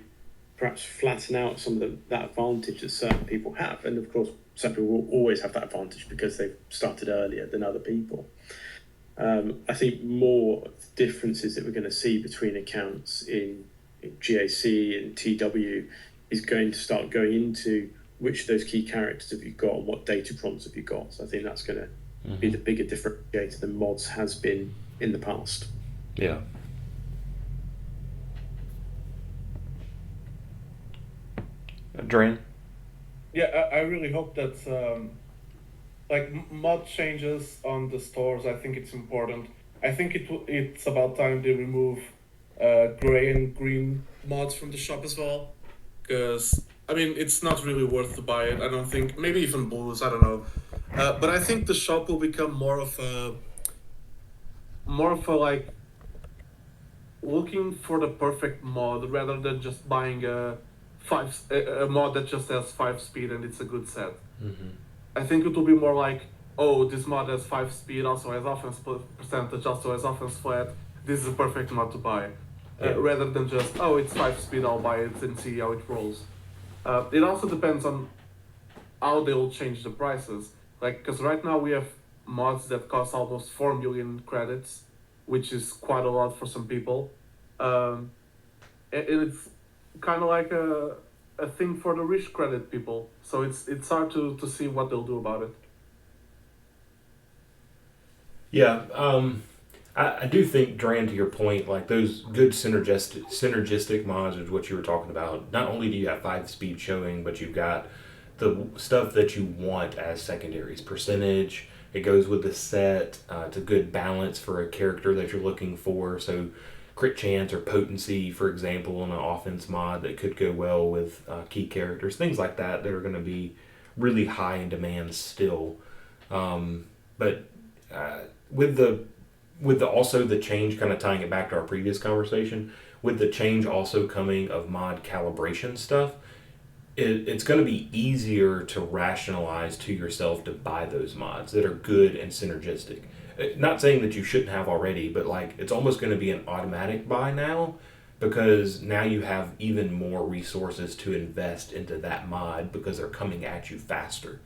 perhaps flatten out some of that advantage that certain people have, and of course some people will always have that advantage because they've started earlier than other people. I think more differences that we're going to see between accounts in GAC and TW is going to start going into which of those key characters have you got and what data prompts have you got. So I think that's going to be the bigger differentiator than mods has been in the past. Yeah. Dhraan? Yeah, I really hope that mod changes on the stores. I think it's important. I think it's about time they remove gray and green mods from the shop as well, because I mean it's not really worth to buy it. I don't think, maybe even blues. I don't know, but I think the shop will become more of a like looking for the perfect mod rather than just buying a mod that just has 5 speed and it's a good set. I think it will be more like, oh, this mod has 5 speed, also has offense percentage, also has offense flat. This is a perfect mod to buy, rather than just, oh, it's 5 speed, I'll buy it and see how it rolls. It also depends on how they will change the prices. Like, because right now we have mods that cost almost 4 million credits, which is quite a lot for some people. And it's kind of like a thing for the rich credit people. So it's hard to see what they'll do about it. Yeah, I do think, Dhraan, to your point, like those good synergistic mods is what you were talking about. Not only do you have 5 speed showing, but you've got the stuff that you want as secondaries. Percentage, it goes with the set. It's a good balance for a character that you're looking for. So crit chance or potency, for example, on an offense mod that could go well with key characters. Things like that are going to be really high in demand still. But with the also the change, kind of tying it back to our previous conversation, with the change also coming of mod calibration stuff, it's going to be easier to rationalize to yourself to buy those mods that are good and synergistic. Not saying that you shouldn't have already, but like it's almost going to be an automatic buy now, because now you have even more resources to invest into that mod because they're coming at you faster.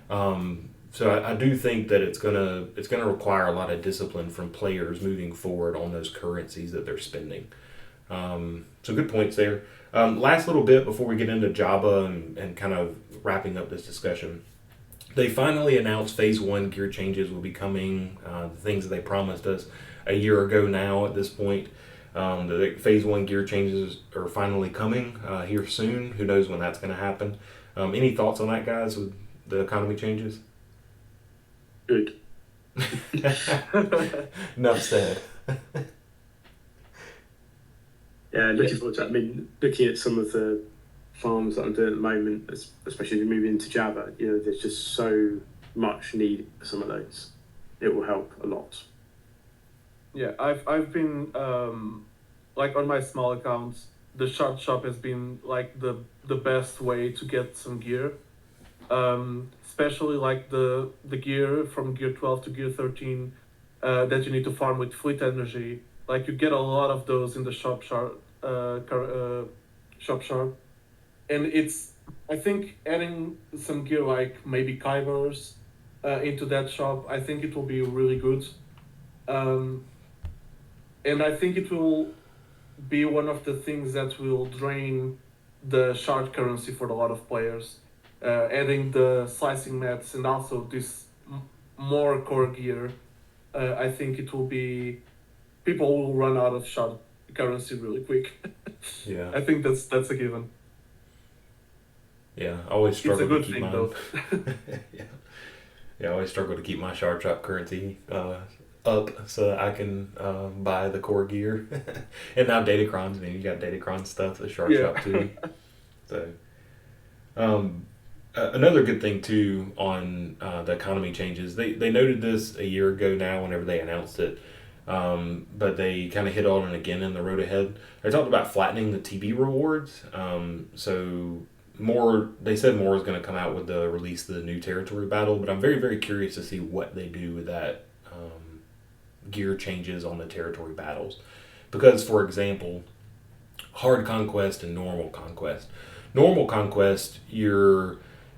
So I do think that it's gonna require a lot of discipline from players moving forward on those currencies that they're spending. So good points there. Last little bit before we get into Java and kind of wrapping up this discussion. They finally announced Phase 1 gear changes will be coming, the things that they promised us a year ago now at this point. The Phase 1 gear changes are finally coming here soon. Who knows when that's going to happen. Any thoughts on that, guys, with the economy changes? Good. Enough said. Yeah, looking forward to it. I mean, looking at some of the farms that I'm doing at the moment, especially moving into Java, there's just so much need for some of those. It will help a lot. Yeah, I've been like on my small accounts, the shard shop has been like the best way to get some gear. Especially like the gear from gear 12 to gear 13 that you need to farm with fleet energy. Like you get a lot of those in the shop shard, and I think adding some gear like maybe Kybers into that shop, I think it will be really good. Um, and I think it will be one of the things that will drain the shard currency for a lot of players. Adding the slicing mats and also this more core gear, I think it will be people will run out of shard currency really quick. Yeah. I think that's a given. Yeah, I always It's a struggle to good keep thing mine. though. Yeah. Yeah, I always struggle to keep my Sharp Shop currency up so that I can buy the core gear. And now Datacrons, man, you got Datacron stuff at Sharp Yeah. Shop too. So, another good thing too on the economy changes, they noted this a year ago now whenever they announced it, but they kind of hit on it again in the road ahead. They talked about flattening the TB rewards. So more, they said more is going to come out with the release of the new territory battle, but I'm very, very curious to see what they do with that gear changes on the territory battles. Because, for example, hard conquest and normal conquest. Normal conquest, your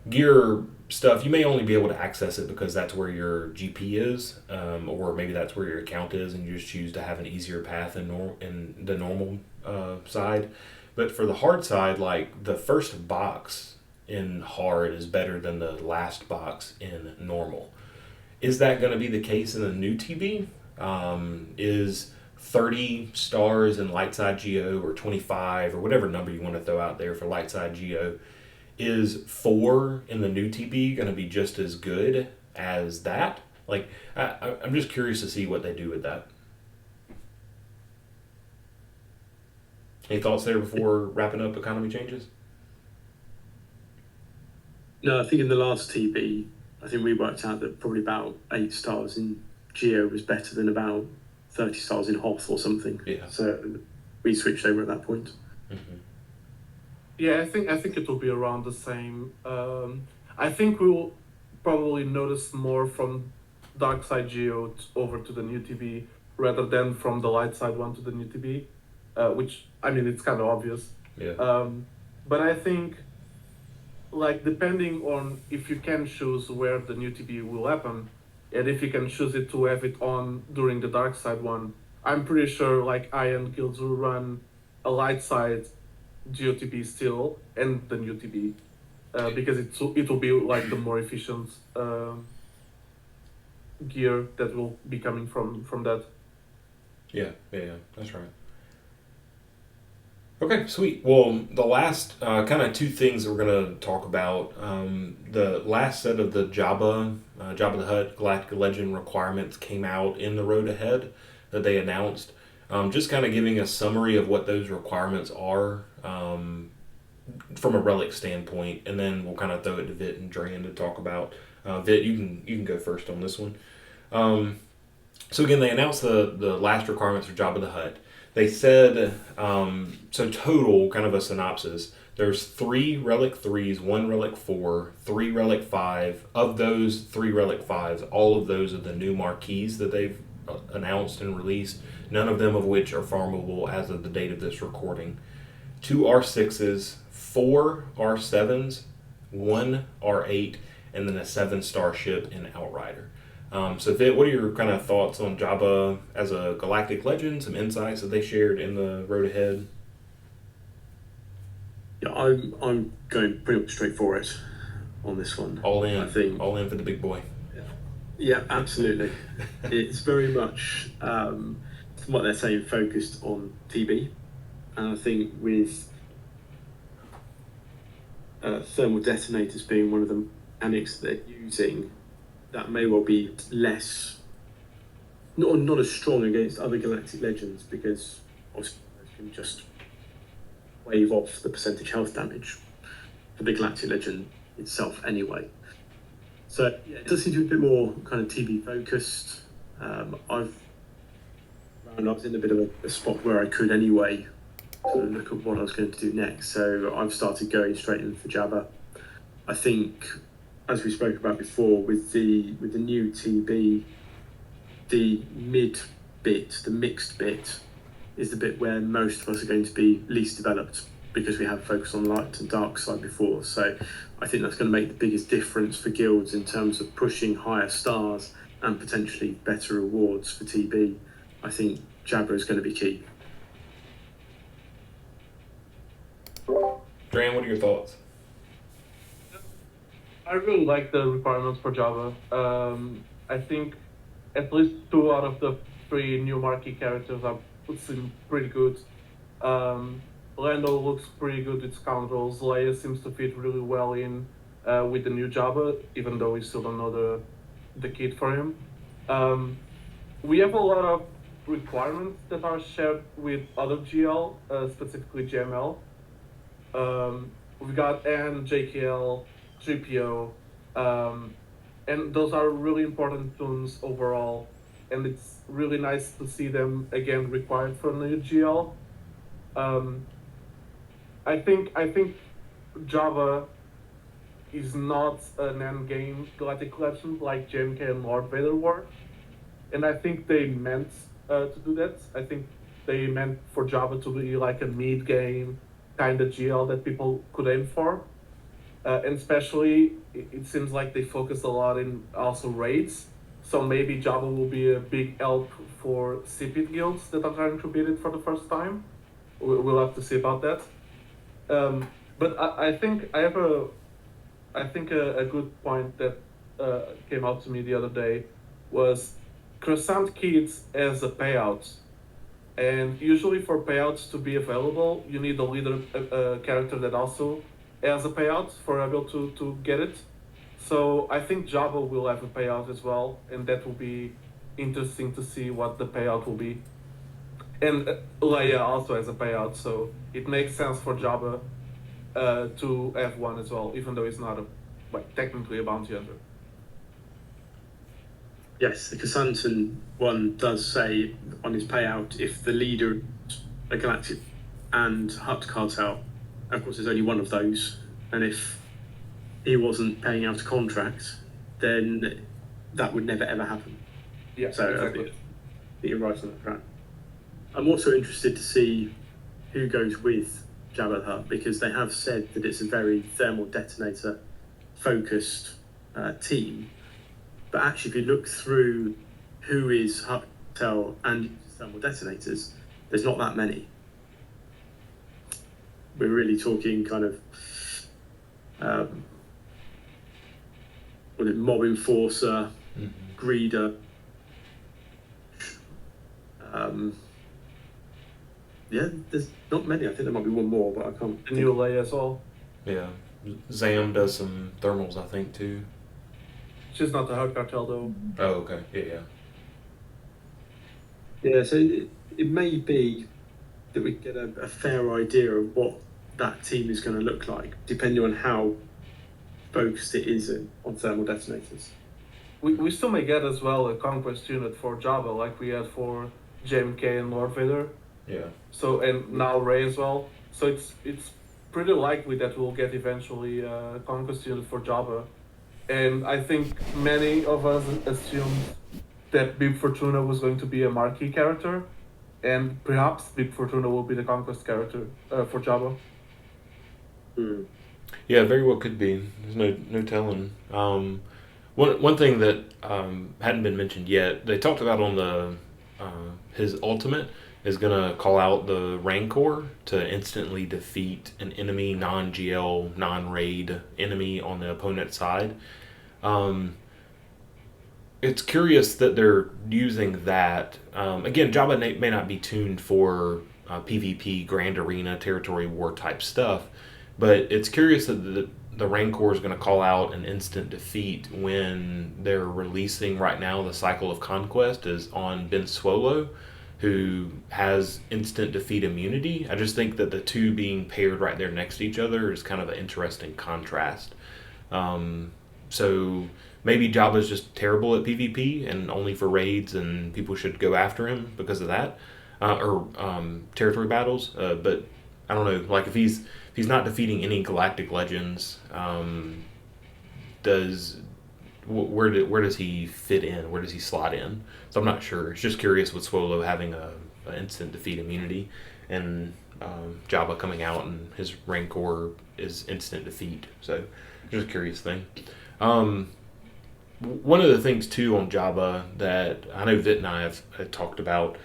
gear stuff, you may only be able to access it because that's where your GP is, or maybe that's where your account is, and you just choose to have an easier path in the normal side. But for the hard side, like the first box in hard is better than the last box in normal. Is that going to be the case in the new TB? Is 30 stars in light side Geo or 25 or whatever number you want to throw out there for light side Geo, is 4 in the new TB going to be just as good as that? Like, I'm just curious to see what they do with that. Any thoughts there before wrapping up economy changes? No, I think in the last TB, I think we worked out that probably about 8 stars in Geo was better than about 30 stars in Hoth or something. Yeah. So we switched over at that point. Mm-hmm. Yeah, I think it will be around the same. I think we will probably notice more from dark side Geo over to the new TB rather than from the light side one to the new TB, which I mean it's kind of obvious. Yeah. But I think, like, depending on if you can choose where the new TB will happen, and if you can choose it to have it on during the dark side one, I'm pretty sure like Iron guilds will run a light side GOTB still and the new TB, because it will be like the more efficient gear that will be coming from that. Yeah, that's right. Okay, sweet. Well, the last kind of two things that we're going to talk about, the last set of the Jabba the Hutt Galactic Legend requirements came out in the road ahead that they announced. Just kind of giving a summary of what those requirements are from a relic standpoint, and then we'll kind of throw it to Vit and Dhraan to talk about. Vit, you can go first on this one. So again, they announced the last requirements for Jabba the Hutt. They said, so total, kind of a synopsis, there's 3 Relic 3s, 1 Relic 4, 3 Relic 5. Of those 3 Relic 5s, all of those are the new marquees that they've announced and released, none of them of which are farmable as of the date of this recording. 2 R6s, 4 R7s, 1 R8, and then a 7-star ship in Outrider. So Vit, what are your kind of thoughts on Jabba as a galactic legend, some insights that they shared in the road ahead? Yeah, I'm going pretty much straight for it on this one. All in. I think. All in for the big boy. Yeah, absolutely. It's very much what they're saying focused on TB, and I think with thermal detonators being one of the mechanics they're using, that may well be less, not as strong against other galactic legends, because obviously you can just wave off the percentage health damage for the galactic legend itself anyway. So yeah, it does seem to be a bit more kind of TB focused. I was in a bit of a spot where I could anyway sort of look at what I was going to do next. So I've started going straight in for Jabba. I think, as we spoke about before, with the new TB, the mid bit, the mixed bit, is the bit where most of us are going to be least developed. because we have focused on light and dark side before. So I think that's going to make the biggest difference for guilds in terms of pushing higher stars and potentially better rewards for TB. I think Jabba is going to be key. Dhraan, what are your thoughts? I really like the requirements for Java. I think at least 2 out of the 3 new marquee characters would seem pretty good. Lando looks pretty good with scoundrels. Leia seems to fit really well in with the new Java, even though we still don't know the kit for him. We have a lot of requirements that are shared with other GL, specifically JML. We've got N, JKL, 3PO, and those are really important tunes overall, and it's really nice to see them again required for new GL. I think Java is not an endgame Galactic collection like JMK and Lord Vader were, and I think they meant to do that. I think they meant for Java to be like a mid-game kind of GL that people could aim for. And especially, it seems like they focus a lot in also raids. So maybe Java will be a big help for CPIT guilds that are trying to beat it for the first time. We'll have to see about that. But I think I have a good point that came out to me the other day was Croissant Kids as a payout. And usually for payouts to be available, you need a leader character that also has a payout for able to get it. So I think Java will have a payout as well, and that will be interesting to see what the payout will be. And Leia also has a payout, so it makes sense for Java to have one as well, even though it's not technically a bounty hunter. Yes, the Kasantan one does say on his payout, if the leader, a Galactic and Hutt cartel, of course there's only one of those, and if he wasn't paying out a contract, then that would never ever happen. Yeah, so exactly. I think you're right on that track. I'm also interested to see who goes with Jabba the Hutt, because they have said that it's a very thermal detonator focused team. But actually, if you look through who is Hutt cartel and thermal detonators, there's not that many. We're really talking kind of mob enforcer, greeder. Yeah, there's not many. I think there might be one more, but I can't. The new Leia as well. Yeah, Zam does some thermals, I think, too. She's not the Hutt cartel though. Oh, okay. Yeah. Yeah, so it may be that we get a fair idea of what that team is going to look like, depending on how focused it is on thermal detonators. We still may get as well a conquest unit for Java, like we had for JMK and Lord Vader. Yeah. So, and now Rey as well. So it's pretty likely that we'll get eventually a conquest unit for Java. And I think many of us assumed that Bib Fortuna was going to be a marquee character, and perhaps Bib Fortuna will be the conquest character for Java. Yeah, very well could be. There's no telling. One thing that hadn't been mentioned yet, they talked about on the his ultimate is gonna call out the Rancor to instantly defeat an enemy non-GL, non-raid enemy on the opponent's side. It's curious that they're using that. Again, Java may not be tuned for PvP, Grand Arena, Territory War type stuff, but it's curious that the Rancor is going to call out an instant defeat when they're releasing right now the Cycle of Conquest is on Ben Swolo, who has instant defeat immunity. I just think that the two being paired right there next to each other is kind of an interesting contrast. So maybe Jabba's just terrible at PvP and only for raids, and people should go after him because of that, or territory battles. But I don't know. Like if he's not defeating any Galactic legends, where does he fit in? Where does he slot in? So I'm not sure. It's just curious with Swolo having a instant defeat immunity, and Jabba coming out and his Rancor is instant defeat. So, just a curious thing. One of the things too on Jabba that I know Vit and I have talked about.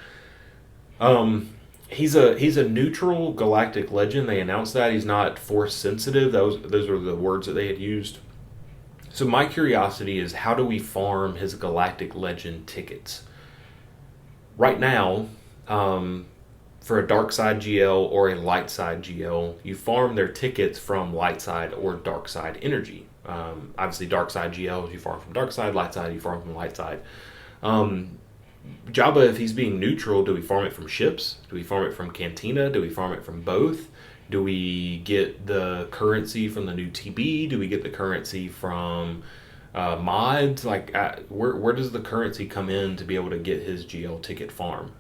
He's a neutral galactic legend. They announced that he's not force sensitive. Those were the words that they had used. So my curiosity is, how do we farm his galactic legend tickets? Right now, for a dark side GL or a light side GL, you farm their tickets from light side or dark side energy. Obviously, dark side GLs you farm from dark side, light side you farm from light side. Jabba, if he's being neutral, do we farm it from ships? Do we farm it from Cantina? Do we farm it from both? Do we get the currency from the new TB? Do we get the currency from mods? Like, where does the currency come in to be able to get his GL ticket farm?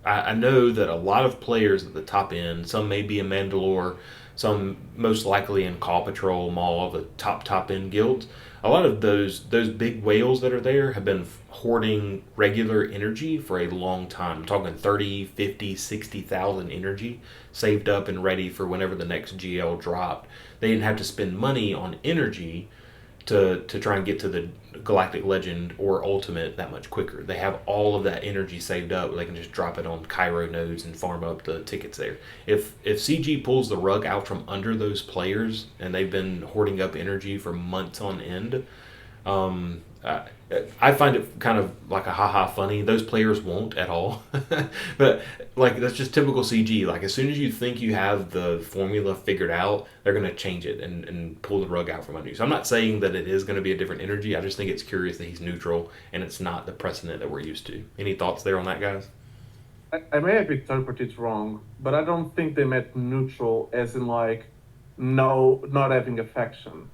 I know that a lot of players at the top end, some may be in Mandalore, some most likely in Caw Patrol, Maul, the top end guilds. A lot of those big whales that are there have been hoarding regular energy for a long time. I'm talking 30, 50, 60,000 energy saved up and ready for whenever the next GL dropped. They didn't have to spend money on energy to try and get to the Galactic Legend or Ultimate that much quicker. They have all of that energy saved up. They can just drop it on Cairo nodes and farm up the tickets there. If CG pulls the rug out from under those players and they've been hoarding up energy for months on end, I find it kind of like a haha funny. Those players won't at all. But like, that's just typical CG. Like, as soon as you think you have the formula figured out, they're going to change it and pull the rug out from under you. So I'm not saying that it is going to be a different energy. I just think it's curious that he's neutral and it's not the precedent that we're used to. Any thoughts there on that, guys? I may have interpreted it wrong, but I don't think they meant neutral as in like not having a faction.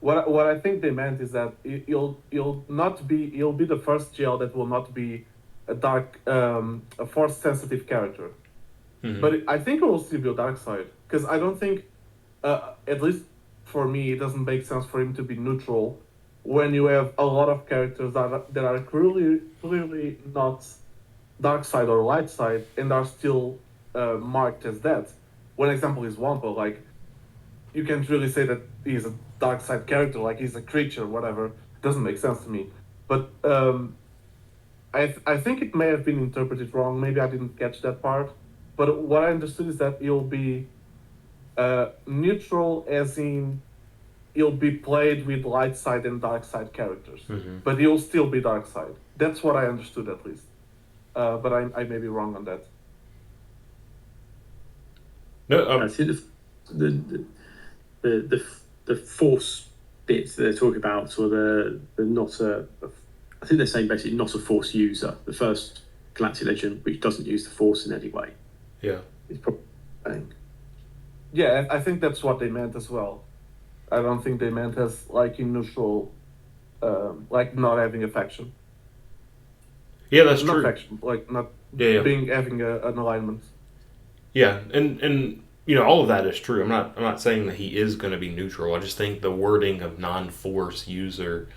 What I think they meant is that you'll be the first GL that will not be a force sensitive character. Mm-hmm. But I think it will still be a dark side, because I don't think, at least for me, it doesn't make sense for him to be neutral when you have a lot of characters that are clearly not dark side or light side and are still marked as that. One example is Wampa. Like, you can't really say that he's a dark side character, like he's a creature, whatever. Doesn't make sense to me. But I think it may have been interpreted wrong. Maybe I didn't catch that part. But what I understood is that he'll be neutral, as in he'll be played with light side and dark side characters. Mm-hmm. But he'll still be dark side. That's what I understood, at least. But I may be wrong on that. No, I think the force bits that they're talking about, or the not a, I think they're saying basically not a force user. The first Galactic Legend which doesn't use the force in any way. Yeah, it's probably saying. Yeah, I think that's what they meant as well. I don't think they meant as like in neutral, like not having a faction. Yeah, that's not true. Faction, like not having an alignment. Yeah, and you know, all of that is true. I'm not saying that he is going to be neutral. I just think the wording of non-force user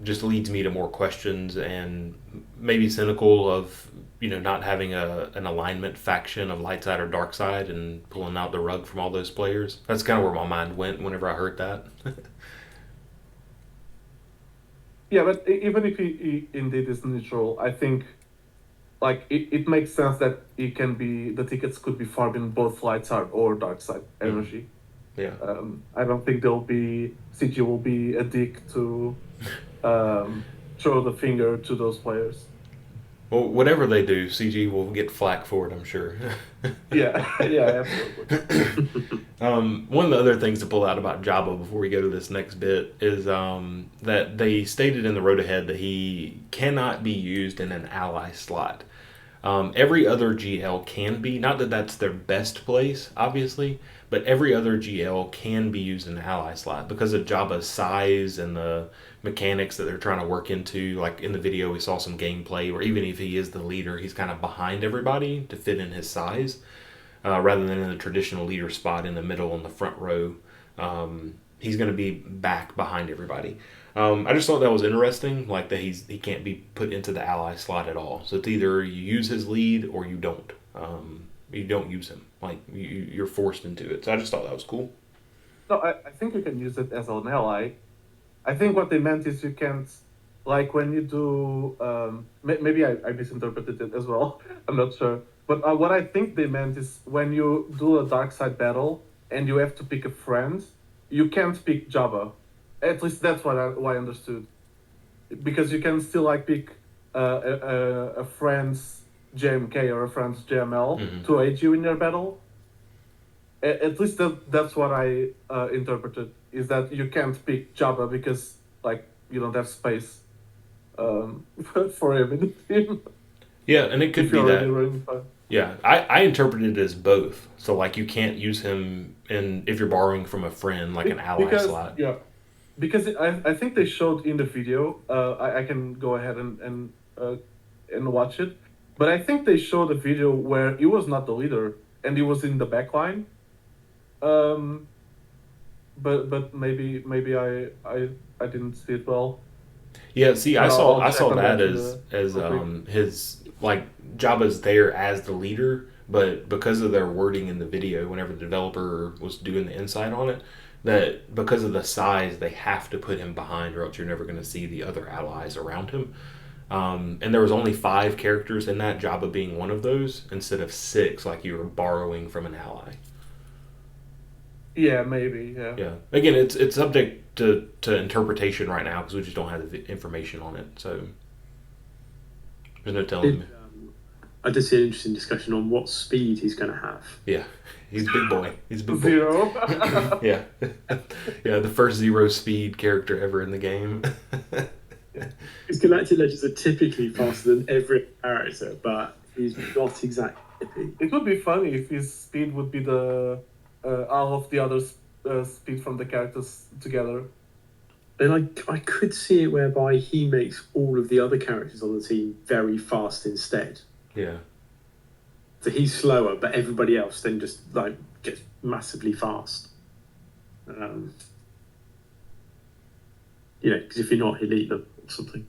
just leads me to more questions and maybe cynical of, you know, not having an alignment faction of light side or dark side and pulling out the rug from all those players. That's kind of where my mind went whenever I heard that. Yeah, but even if he indeed is neutral, I think like it makes sense that the tickets could be farmed in both light side or dark side energy. Yeah. I don't think CG will be a dick to throw the finger to those players. Well, whatever they do, CG will get flack for it, I'm sure. yeah, absolutely. One of the other things to pull out about Jabba before we go to this next bit is that they stated in the road ahead that he cannot be used in an ally slot. Every other GL can be, not that that's their best place, obviously, but every other GL can be used in an ally slot because of Jabba's size and the mechanics that they're trying to work into. Like in the video, we saw some gameplay where even if he is the leader, he's kind of behind everybody to fit in his size, rather than in the traditional leader spot in the middle in the front row. He's going to be back behind everybody. I just thought that was interesting, like that he can't be put into the ally slot at all. So it's either you use his lead or you don't. you don't use him. Like you're forced into it. So I just thought that was cool. No, I think you can use it as an ally. I think what they meant is you can't, like when you do, maybe I misinterpreted it as well. I'm not sure. But what I think they meant is when you do a dark side battle and you have to pick a friend, you can't pick Jabba. At least that's what I understood. Because you can still like pick a friend's JMK or a friend's JML to aid you in your battle. At least that's what I interpreted, is that you can't pick Jabba because like you don't have space for him in the team. Yeah, and it could If be you're already that. running fine. Yeah, I interpreted it as both. So like you can't use him if you're borrowing from a friend, like an ally slot. Yeah, because I think they showed in the video. I can go ahead and watch it, but I think they showed a video where he was not the leader and he was in the back line. But maybe I didn't see it well. Yeah, see, I I'll saw check on that that in as real quick. his like Jabba's there as the leader, but because of their wording in the video, whenever the developer was doing the insight on it, that because of the size, they have to put him behind, or else you're never going to see the other allies around him. And there was only 5 characters in that, Jabba being one of those, instead of 6, like you were borrowing from an ally. Yeah, maybe. Yeah. Yeah. Again, it's subject to interpretation right now because we just don't have the information on it. So there's no telling. I did see an interesting discussion on what speed he's going to have. Yeah, he's a big boy. He's a big boy. 0. Yeah, yeah. The first 0 speed character ever in the game. His Galactic Legends are typically faster than every character, but he's not exactly. It would be funny if his speed would be the all of the other speed from the characters together. And I could see it whereby he makes all of the other characters on the team very fast instead. Yeah. So he's slower, but everybody else then just like gets massively fast. You know, because if you're not, he'll eat them or something.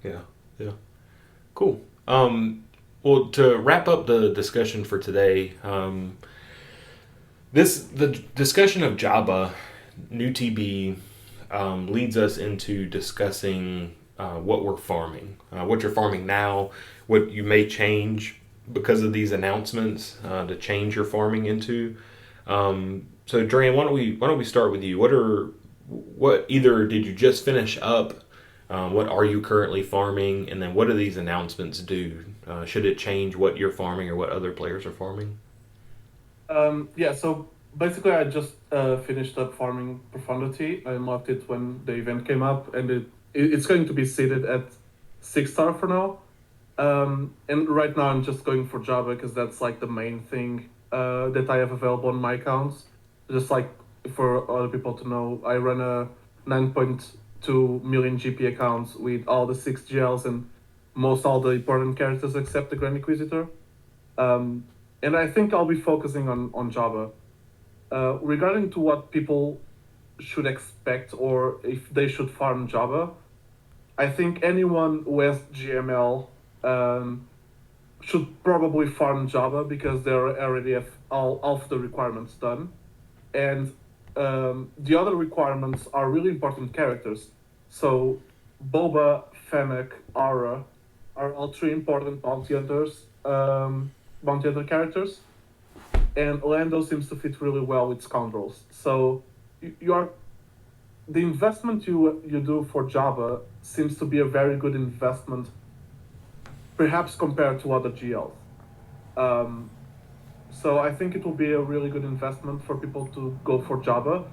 Yeah. Yeah. Cool. Well, to wrap up the discussion for today, the discussion of Jabba, new TB, leads us into discussing what we're farming, what you're farming now, what you may change because of these announcements to change your farming into. So, Dhraan, why don't we start with you? What either did you just finish up? What are you currently farming? And then what do these announcements do? Should it change what you're farming or what other players are farming? Yeah, so basically I just finished up farming Profundity. I unlocked it when the event came up, and it's going to be seated at 6-star for now. And right now I'm just going for Jabba because that's like the main thing that I have available on my accounts. Just like for other people to know, I run a 9.2 million GP accounts with all the 6 GLs and most all the important characters except the Grand Inquisitor. And I think I'll be focusing on Jabba. Regarding to what people should expect or if they should farm Jabba, I think anyone who has GML should probably farm Jabba because they already have all of the requirements done. And the other requirements are really important characters. So Boba, Fennec, Aura are all 3 important bounty hunter characters, and Lando seems to fit really well with Scoundrels. So the investment you do for Jabba seems to be a very good investment, perhaps compared to other GLs. So I think it will be a really good investment for people to go for Jabba.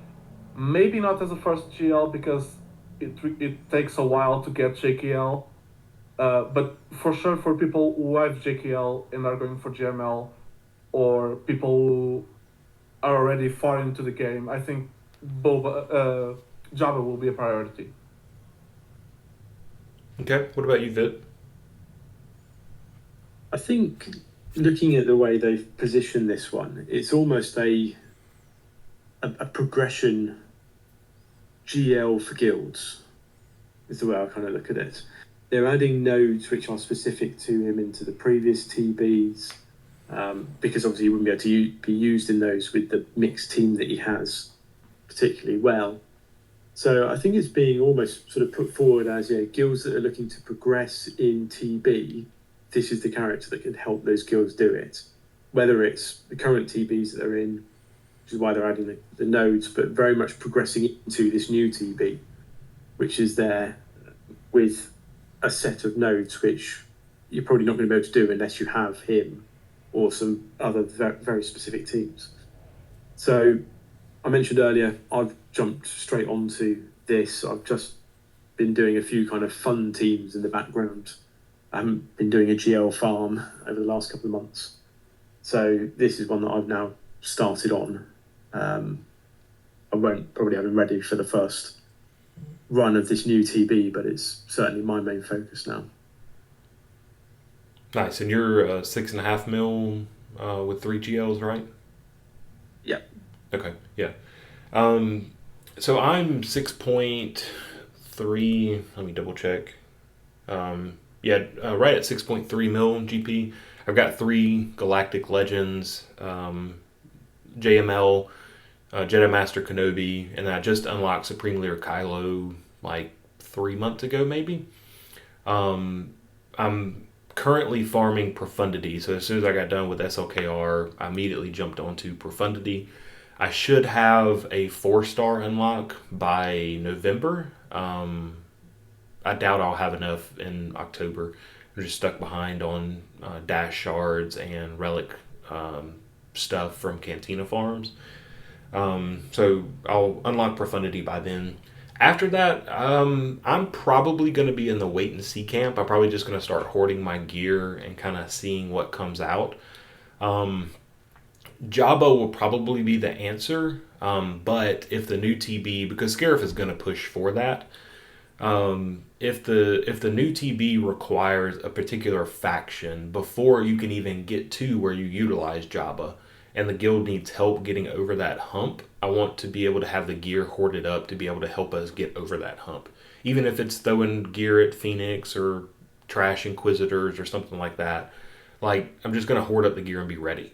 Maybe not as a first GL because it takes a while to get JKL. But for sure, for people who have JKL and are going for GML, or people who are already far into the game, I think Jabba will be a priority. Okay, what about you, Vit? I think looking at the way they've positioned this one, it's almost a progression GL for guilds, is the way I kind of look at it. They're adding nodes which are specific to him into the previous TBs. because obviously he wouldn't be able to be used in those with the mixed team that he has particularly well. So I think it's being almost sort of put forward as guilds that are looking to progress in TB. This is the character that can help those guilds do it. Whether it's the current TBs that they're in, which is why they're adding the nodes, but very much progressing into this new TB, which is there with a set of nodes which you're probably not going to be able to do unless you have him or some other very specific teams. So I mentioned earlier, I've jumped straight onto this. I've just been doing a few kind of fun teams in the background. I haven't been doing a GL farm over the last couple of months. So this is one that I've now started on. I won't probably have him ready for the first run of this new TB, but it's certainly my main focus now. Nice. And you're 6.5 mil with 3 GLs, right? Yeah. Okay. Yeah. So I'm 6.3. Let me double check. Right at 6.3 mil GP. I've got 3 Galactic Legends, JML, Jedi Master Kenobi, and I just unlocked Supreme Leader Kylo like 3 months ago, maybe. I'm currently farming Profundity, so as soon as I got done with SLKR, I immediately jumped onto Profundity. I should have a 4-star unlock by November. I doubt I'll have enough in October. I'm just stuck behind on dash shards and relic stuff from Cantina farms. So I'll unlock Profundity by then. After that, I'm probably going to be in the wait and see camp. I'm probably just going to start hoarding my gear and kind of seeing what comes out. Jabba will probably be the answer, but if the new TB, because Scarif is going to push for that, if the new TB requires a particular faction before you can even get to where you utilize Jabba, and the guild needs help getting over that hump, I want to be able to have the gear hoarded up to be able to help us get over that hump. Even if it's throwing gear at Phoenix or trash Inquisitors or something like that, like I'm just going to hoard up the gear and be ready.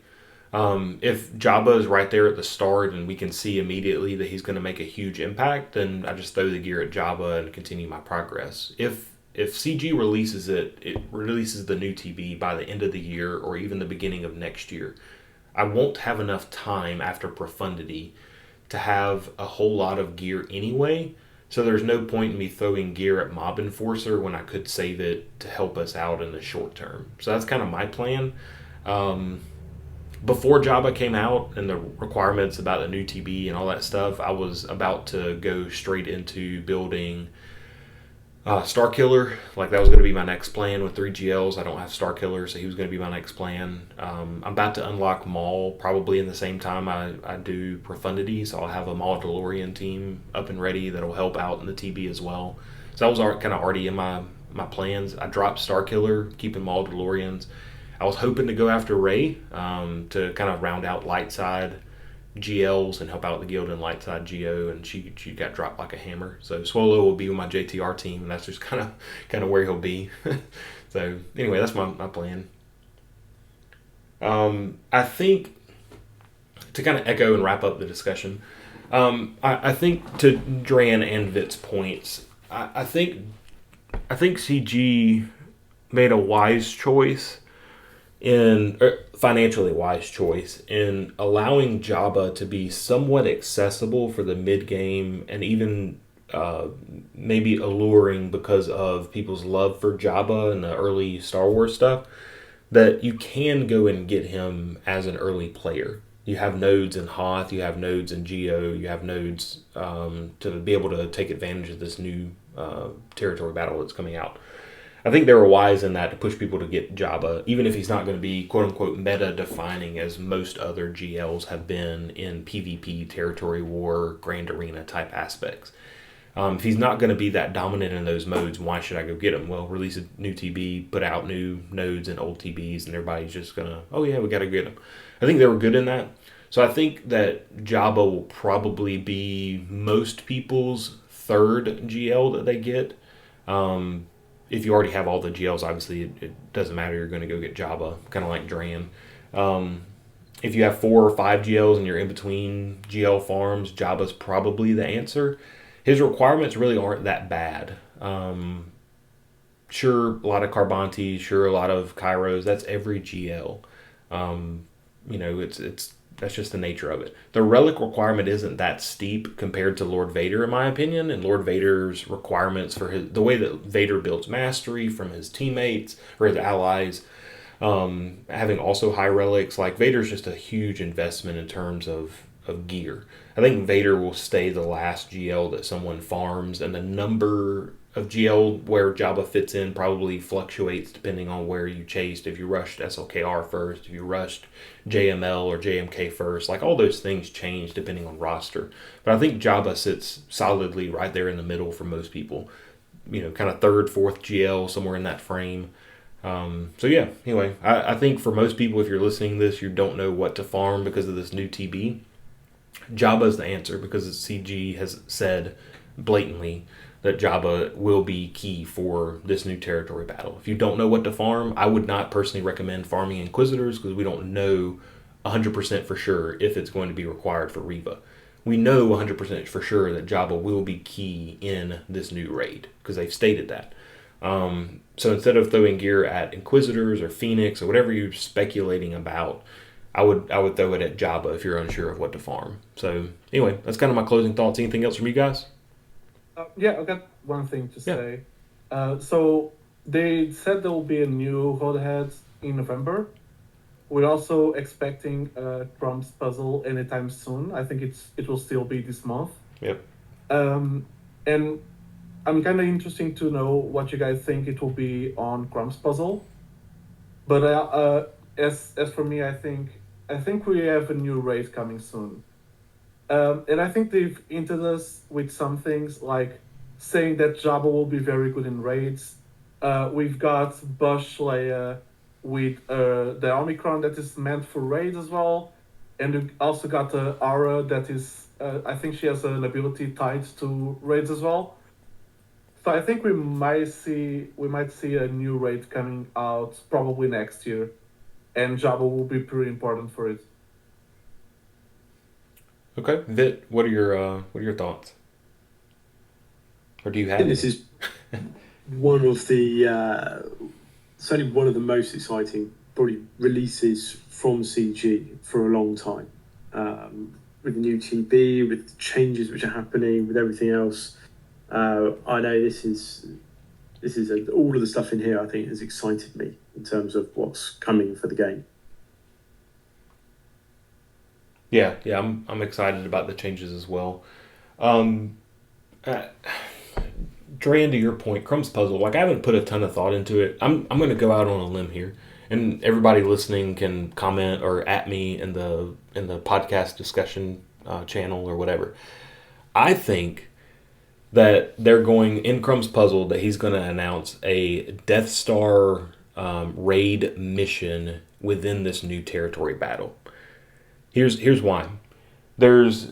If Jabba is right there at the start and we can see immediately that he's going to make a huge impact, then I just throw the gear at Jabba and continue my progress. If CG releases it releases the new TB by the end of the year or even the beginning of next year, I won't have enough time after Profundity to have a whole lot of gear anyway, so there's no point in me throwing gear at Mob Enforcer when I could save it to help us out in the short term. So that's kind of my plan. Before Jabba came out and the requirements about the new TB and all that stuff, I was about to go straight into building Starkiller. Like that was going to be my next plan with 3 GLs. I don't have Starkiller, so he was going to be my next plan. I'm about to unlock Maul probably in the same time I do Profundity, so I'll have a Maul DeLorean team up and ready that'll help out in the TB as well. So that was kind of already in my plans. I dropped Starkiller, keeping Maul DeLoreans. I was hoping to go after Rey to kind of round out light side GLs and help out the guild in light side GO, and she got dropped like a hammer. So Swolo will be with my JTR team, and that's just kind of where he'll be. So anyway, that's my plan. I think to kind of echo and wrap up the discussion, I think to Dhraan and Vit's points, I think CG made a wise choice financially wise choice in allowing Jabba to be somewhat accessible for the mid game and even maybe alluring because of people's love for Jabba and the early Star Wars stuff, that you can go and get him as an early player. You have nodes in Hoth, you have nodes in Geo, you have nodes to be able to take advantage of this new territory battle that's coming out. I think they were wise in that to push people to get Jabba, even if he's not going to be quote-unquote meta-defining as most other GLs have been in PvP, territory war, grand arena type aspects. If he's not going to be that dominant in those modes, why should I go get him? Well, release a new TB, put out new nodes and old TBs, and everybody's just going to, oh yeah, we got to get him. I think they were good in that. So I think that Jabba will probably be most people's third GL that they get. If you already have all the GLs, obviously it doesn't matter. You're going to go get Jabba, kind of like Dhraan. If you have 4 or 5 GLs and you're in between GL farms, Jabba's probably the answer. His requirements really aren't that bad. Sure, a lot of Carbanti, sure, a lot of Kairos. That's every GL. It's that's just the nature of it. The relic requirement isn't that steep compared to Lord Vader, in my opinion, and Lord Vader's requirements for the way that Vader builds mastery from his teammates or his allies. Having also high relics, like Vader's just a huge investment in terms of gear. I think Vader will stay the last GL that someone farms, and the number of GL where Jabba fits in probably fluctuates depending on where you chased. If you rushed SLKR first, if you rushed JML or JMK first, like all those things change depending on roster. But I think Jabba sits solidly right there in the middle for most people. Kind of third, fourth GL, somewhere in that frame. Anyway, I think for most people, if you're listening to this, you don't know what to farm because of this new TB. Jabba's the answer because CG has said blatantly that Jabba will be key for this new territory battle. If you don't know what to farm, I would not personally recommend farming Inquisitors because we don't know 100% for sure if it's going to be required for Reva. We know 100% for sure that Jabba will be key in this new raid because they've stated that. So instead of throwing gear at Inquisitors or Phoenix or whatever you're speculating about, I would throw it at Jabba if you're unsure of what to farm. So anyway, that's kind of my closing thoughts. Anything else from you guys? I've got one thing to say. So they said there will be a new Roadhead in November. We're also expecting a Crumbs puzzle anytime soon. I think it will still be this month. Yep. And I'm kind of interested to know what you guys think it will be on Crumbs puzzle. But as for me, I think we have a new raid coming soon. And I think they've hinted us with some things like saying that Jabba will be very good in raids. We've got Bush Leia with the Omicron that is meant for raids as well. And we also got Aura that is, I think she has an ability tied to raids as well. So I think we might see a new raid coming out probably next year. And Jabba will be pretty important for it. Okay, Vit, what are your thoughts? Or do you have? I think this is one of the certainly one of the most exciting probably releases from CG for a long time. With the new TB, with the changes which are happening, with everything else, I know this is all of the stuff in here. I think has excited me in terms of what's coming for the game. Yeah, I'm excited about the changes as well. Dhraan, to your point, Crumb's puzzle, like I haven't put a ton of thought into it. I'm going to go out on a limb here, and everybody listening can comment or at me in the podcast discussion channel or whatever. I think that they're going in Crumb's puzzle that he's going to announce a Death Star raid mission within this new territory battle. Here's why. There's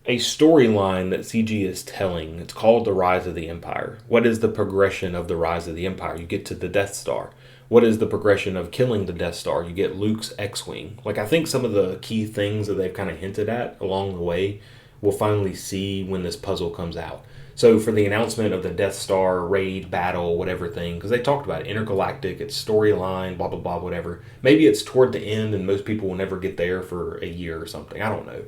a storyline that CG is telling. It's called The Rise of the Empire. What is the progression of the Rise of the Empire? You get to the Death Star. What is the progression of killing the Death Star? You get Luke's X-Wing. Like, I think some of the key things that they've kind of hinted at along the way, we'll finally see when this puzzle comes out. So for the announcement of the Death Star raid battle, whatever thing, because they talked about it, intergalactic, it's storyline, blah, blah, blah, whatever. Maybe it's toward the end and most people will never get there for a year or something. I don't know.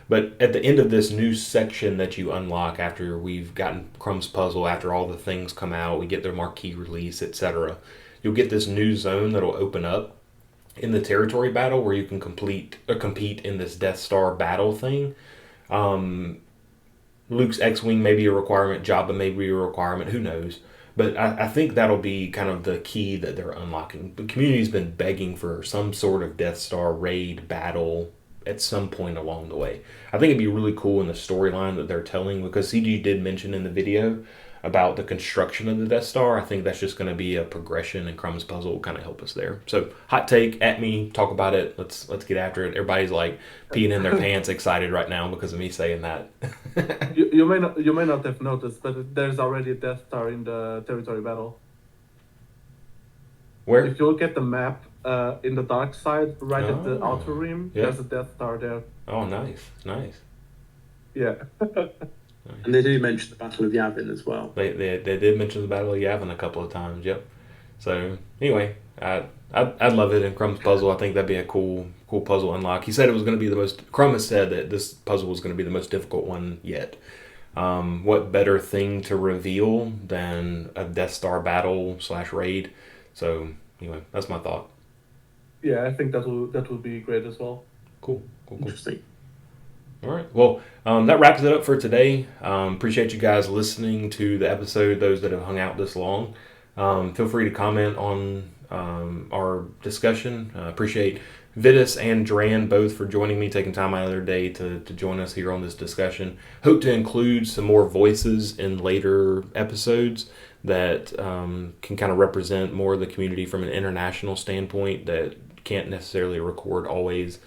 But at the end of this new section that you unlock after we've gotten Crumb's puzzle, after all the things come out, we get their marquee release, etc., you'll get this new zone that'll open up in the territory battle where you can compete in this Death Star battle thing. Luke's X-Wing may be a requirement, Jabba may be a requirement, who knows. But I think that'll be kind of the key that they're unlocking. The community's been begging for some sort of Death Star raid battle at some point along the way. I think it'd be really cool in the storyline that they're telling, because CG did mention in the video about the construction of the Death Star. I think that's just going to be a progression, and Crumb's puzzle will kind of help us there. So, hot take, at me, talk about it. Let's get after it. Everybody's like peeing in their pants, excited right now because of me saying that. you may not have noticed, but there's already a Death Star in the territory battle. Where? If you look at the map in the dark side, right at the Oh, outer rim. yeah. There's a Death Star there. Oh, nice. Yeah. And they do mention the Battle of Yavin as well. They did mention the Battle of Yavin a couple of times. Yep. So anyway, I'd love it in Crumb's puzzle. I think that'd be a cool puzzle unlock. He said it was going to be the most. Crumb has said that this puzzle was going to be the most difficult one yet. What better thing to reveal than a Death Star battle / raid? So anyway, that's my thought. Yeah, I think that would be great as well. Cool. Interesting. All right. Well, that wraps it up for today. Appreciate you guys listening to the episode, those that have hung out this long. Feel free to comment on our discussion. Appreciate Vitess and Dhraan both for joining me, taking time out of their day to join us here on this discussion. Hope to include some more voices in later episodes that can kind of represent more of the community from an international standpoint that can't necessarily record always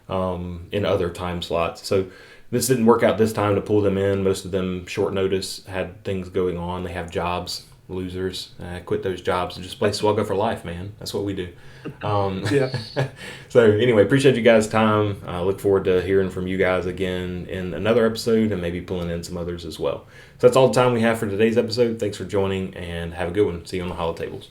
in other time slots. So this didn't work out this time to pull them in. Most of them short notice, had things going on. They have jobs, losers. Quit those jobs and just play Swugga for life, man. That's what we do. Yeah. So anyway, appreciate you guys' time. Look forward to hearing from you guys again in another episode and maybe pulling in some others as well. So that's all the time we have for today's episode. Thanks for joining and have a good one. See you on the holotables.